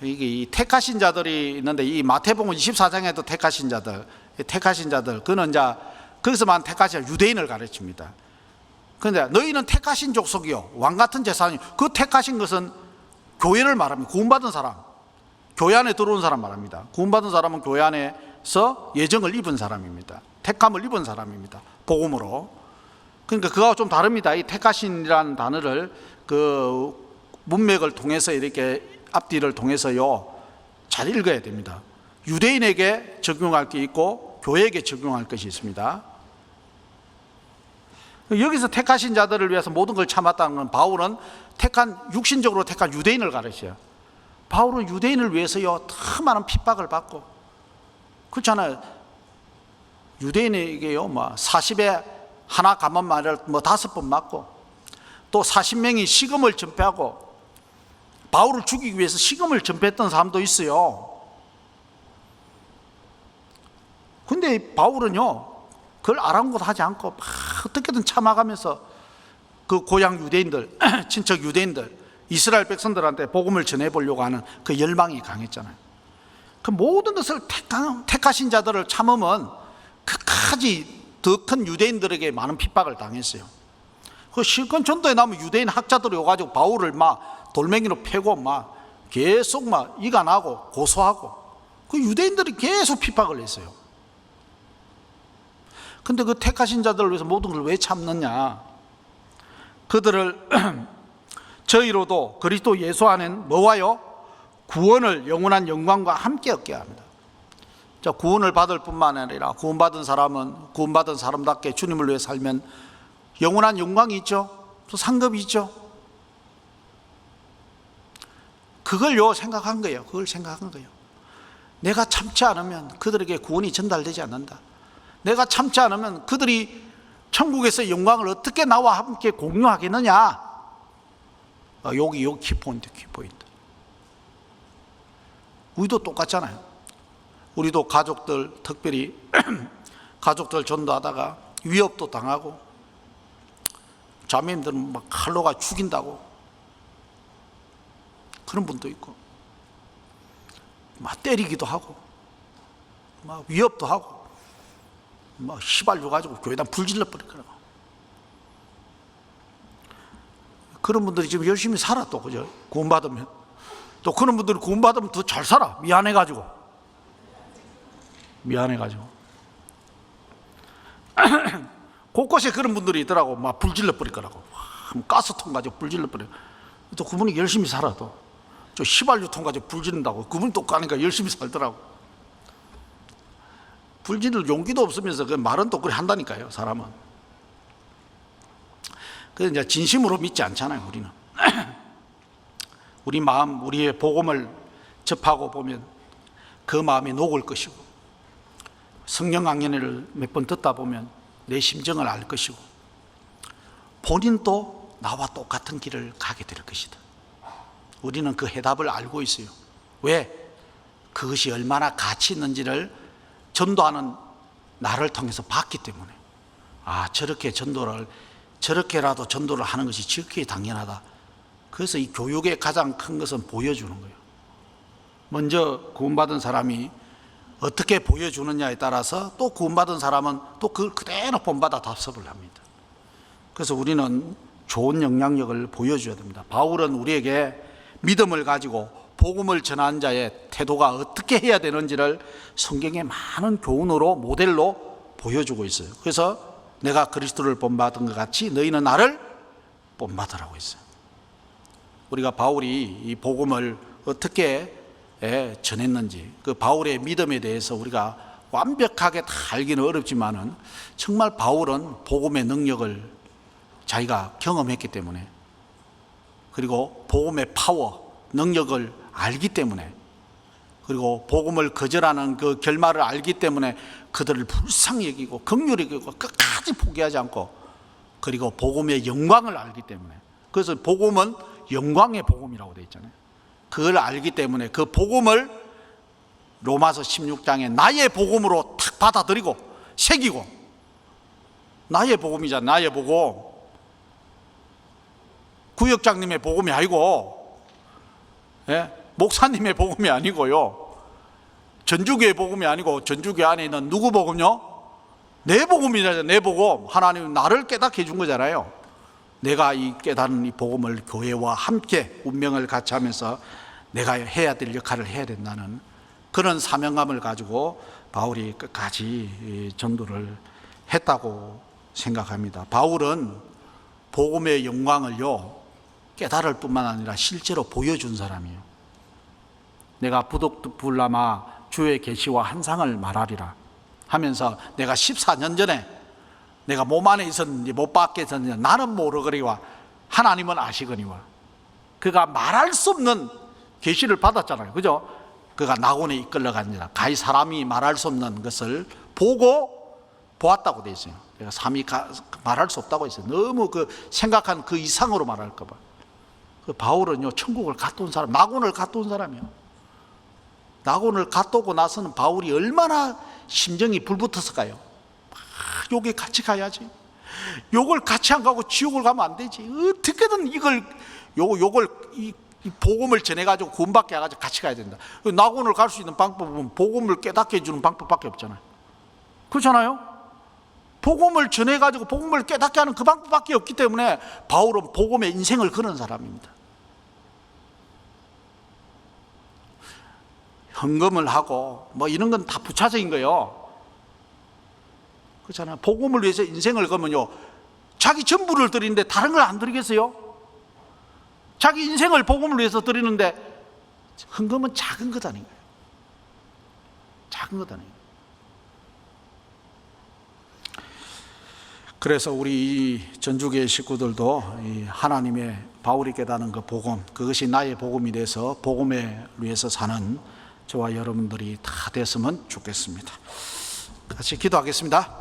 이게 이 택하신 자들이 있는데, 이 마태복음 24장에도 택하신 자들, 그는 이제 거기서만 택하신 유대인을 가르칩니다. 그런데 너희는 택하신 족속이요 왕 같은 제사장이요. 그 택하신 것은 교회를 말합니다. 구원받은 사람, 교회 안에 들어온 사람 말합니다. 구원받은 사람은 교회 안에서 예정을 입은 사람입니다. 택함을 입은 사람입니다. 복음으로. 그러니까 그거하고 좀 다릅니다. 이 택하신이라는 단어를 그 문맥을 통해서, 이렇게 앞뒤를 통해서요 잘 읽어야 됩니다. 유대인에게 적용할 게 있고 교회에게 적용할 것이 있습니다. 여기서 택하신 자들을 위해서 모든 걸 참았다는 건, 바울은 육신적으로 택한 유대인을 가르쳐요. 바울은 유대인을 위해서요 더 많은 핍박을 받고, 그렇잖아요. 유대인에게요 40에 하나 가만 말을 5번 맞고, 또 40명이 식음을 전폐하고, 바울을 죽이기 위해서 식음을 전폐했던 사람도 있어요. 근데 바울은요 그걸 아랑곳하지 않고 막 어떻게든 참아가면서 그 고향 유대인들, 친척 유대인들, 이스라엘 백성들한테 복음을 전해보려고 하는 그 열망이 강했잖아요. 그 모든 것을 택하신 자들을 참으면 끝까지 더 큰 유대인들에게 많은 핍박을 당했어요. 그 실컷 전도에 나오면 유대인 학자들이 와가지고 바울을 막 돌멩이로 패고 막 계속 막 이간하고 고소하고, 그 유대인들이 계속 핍박을 했어요. 근데 그 택하신 자들을 위해서 모든 걸 왜 참느냐? 그들을 저희로도 그리스도 예수 안엔 뭐와요? 구원을 영원한 영광과 함께 얻게 합니다. 자, 구원을 받을 뿐만 아니라 구원받은 사람은 구원받은 사람답게 주님을 위해 살면 영원한 영광이 있죠. 또 상급이 있죠. 그걸요 생각한 거예요. 그걸 생각한 거예요. 내가 참지 않으면 그들에게 구원이 전달되지 않는다. 내가 참지 않으면 그들이 천국에서 영광을 어떻게 나와 함께 공유하겠느냐. 여기 키포인트. 우리도 똑같잖아요. 우리도 가족들, 특별히 가족들 전도하다가 위협도 당하고, 자매님들은 막 칼로가 죽인다고 그런 분도 있고, 막 때리기도 하고, 막 위협도 하고, 막 휘발유 가지고 교회당 불질러 버리더라고. 그런 분들이 지금 열심히 살아. 또 그죠? 구원받으면 또 그런 분들이 구원받으면 더 잘 살아. 미안해가지고 곳곳에 그런 분들이 있더라고. 막 불질러 버릴 거라고. 가스통 가지고 불질러 버려. 또 그분이 열심히 살아. 또 저 휘발유통 가지고 불지른다고. 그분이 또 가니까 열심히 살더라고. 불지를 용기도 없으면서 그 말은 또 그래 한다니까요. 사람은. 그래서 이제 진심으로 믿지 않잖아요. 우리는. 우리 마음, 우리의 복음을 접하고 보면 그 마음이 녹을 것이고, 성령 강연회를 몇 번 듣다 보면 내 심정을 알 것이고, 본인도 나와 똑같은 길을 가게 될 것이다. 우리는 그 해답을 알고 있어요. 왜? 그것이 얼마나 가치 있는지를 전도하는 나를 통해서 봤기 때문에, 저렇게라도 전도를 하는 것이 지극히 당연하다. 그래서 이 교육의 가장 큰 것은 보여주는 거예요. 먼저 구원받은 사람이 어떻게 보여주느냐에 따라서 또 구원받은 사람은 또 그걸 그대로 본받아 답습을 합니다. 그래서 우리는 좋은 영향력을 보여줘야 됩니다. 바울은 우리에게 믿음을 가지고 복음을 전하는 자의 태도가 어떻게 해야 되는지를 성경의 많은 교훈으로 모델로 보여주고 있어요. 그래서 내가 그리스도를 본받은 것 같이 너희는 나를 본받으라고 했어요. 우리가 바울이 이 복음을 어떻게 전했는지, 그 바울의 믿음에 대해서 우리가 완벽하게 다 알기는 어렵지만은 정말 바울은 복음의 능력을 자기가 경험했기 때문에, 그리고 복음의 파워, 능력을 알기 때문에, 그리고 복음을 거절하는 그 결말을 알기 때문에 그들을 불쌍히 여기고 긍휼히 여기고 끝까지 포기하지 않고, 그리고 복음의 영광을 알기 때문에, 그래서 복음은 영광의 복음이라고 되어 있잖아요. 그걸 알기 때문에 그 복음을 로마서 16장에 나의 복음으로 탁 받아들이고 새기고, 나의 복음이잖아. 나의 복음, 구역장님의 복음이 아니고, 목사님의 복음이 아니고요, 전주교의 복음이 아니고, 전주교 안에 있는 누구 복음요? 내 복음이잖아요. 내 복음. 하나님은 나를 깨닫게 해준 거잖아요. 내가 이 깨닫는 이 복음을 교회와 함께 운명을 같이 하면서 내가 해야 될 역할을 해야 된다는 그런 사명감을 가지고 바울이 끝까지 전도를 했다고 생각합니다. 바울은 복음의 영광을요, 깨달을 뿐만 아니라 실제로 보여준 사람이에요. 내가 부득불남아 주의 계시와 환상을 말하리라 하면서 내가 14년 전에 내가 몸 안에 있었는지 못 밖에 있었는지 나는 모르거니와 하나님은 아시거니와, 그가 말할 수 없는 계시를 받았잖아요. 그죠? 그가 낙원에 이끌려가니라. 가히 사람이 말할 수 없는 것을 보고 보았다고 되어 있어요. 내가 삼위 말할 수 없다고 했어요. 너무 그 생각한 그 이상으로 말할까 봐. 그 바울은요, 천국을 갔다 온 사람, 낙원을 갔다 온 사람이에요. 낙원을 갔다 오고 나서는 바울이 얼마나 심정이 불붙었을까요? 여기 같이 가야지. 요걸 같이 안 가고 지옥을 가면 안 되지. 어떻게든 이 복음을 전해가지고 구원받게 해가지고 같이 가야 된다. 낙원을 갈 수 있는 방법은 복음을 깨닫게 해주는 방법밖에 없잖아요. 그렇잖아요? 복음을 전해가지고 복음을 깨닫게 하는 그 방법밖에 없기 때문에 바울은 복음의 인생을 거는 사람입니다. 헌금을 하고 뭐 이런 건 다 부차적인 거예요. 그렇잖아요. 복음을 위해서 인생을 걸면요, 자기 전부를 드리는데 다른 걸 안 드리겠어요? 자기 인생을 복음을 위해서 드리는데 헌금은 작은 것 아닌가요? 작은 것 아닌가요? 그래서 우리 전주교회 식구들도 이 하나님의 바울이 깨닫는 그 복음, 그것이 나의 복음이 돼서 복음을 위해서 사는 저와 여러분들이 다 됐으면 좋겠습니다. 같이 기도하겠습니다.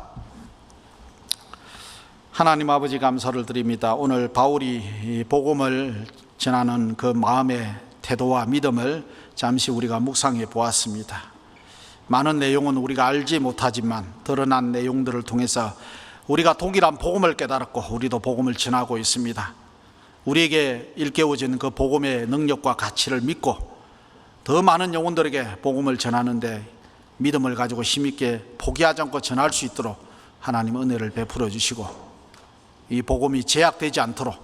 하나님 아버지, 감사를 드립니다. 오늘 바울이 복음을 전하는 그 마음의 태도와 믿음을 잠시 우리가 묵상해 보았습니다. 많은 내용은 우리가 알지 못하지만 드러난 내용들을 통해서 우리가 동일한 복음을 깨달았고 우리도 복음을 전하고 있습니다. 우리에게 일깨워진 그 복음의 능력과 가치를 믿고 더 많은 영혼들에게 복음을 전하는데 믿음을 가지고 힘있게 포기하지 않고 전할 수 있도록 하나님 은혜를 베풀어 주시고 이 복음이 제약되지 않도록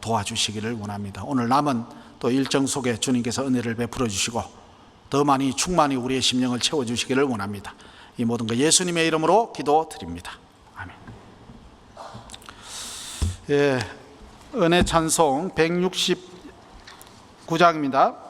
도와주시기를 원합니다. 오늘 남은 또 일정 속에 주님께서 은혜를 베풀어 주시고 더 많이 충만히 우리의 심령을 채워주시기를 원합니다. 이 모든 것 예수님의 이름으로 기도드립니다. 아멘. 예, 은혜 찬송 169장입니다.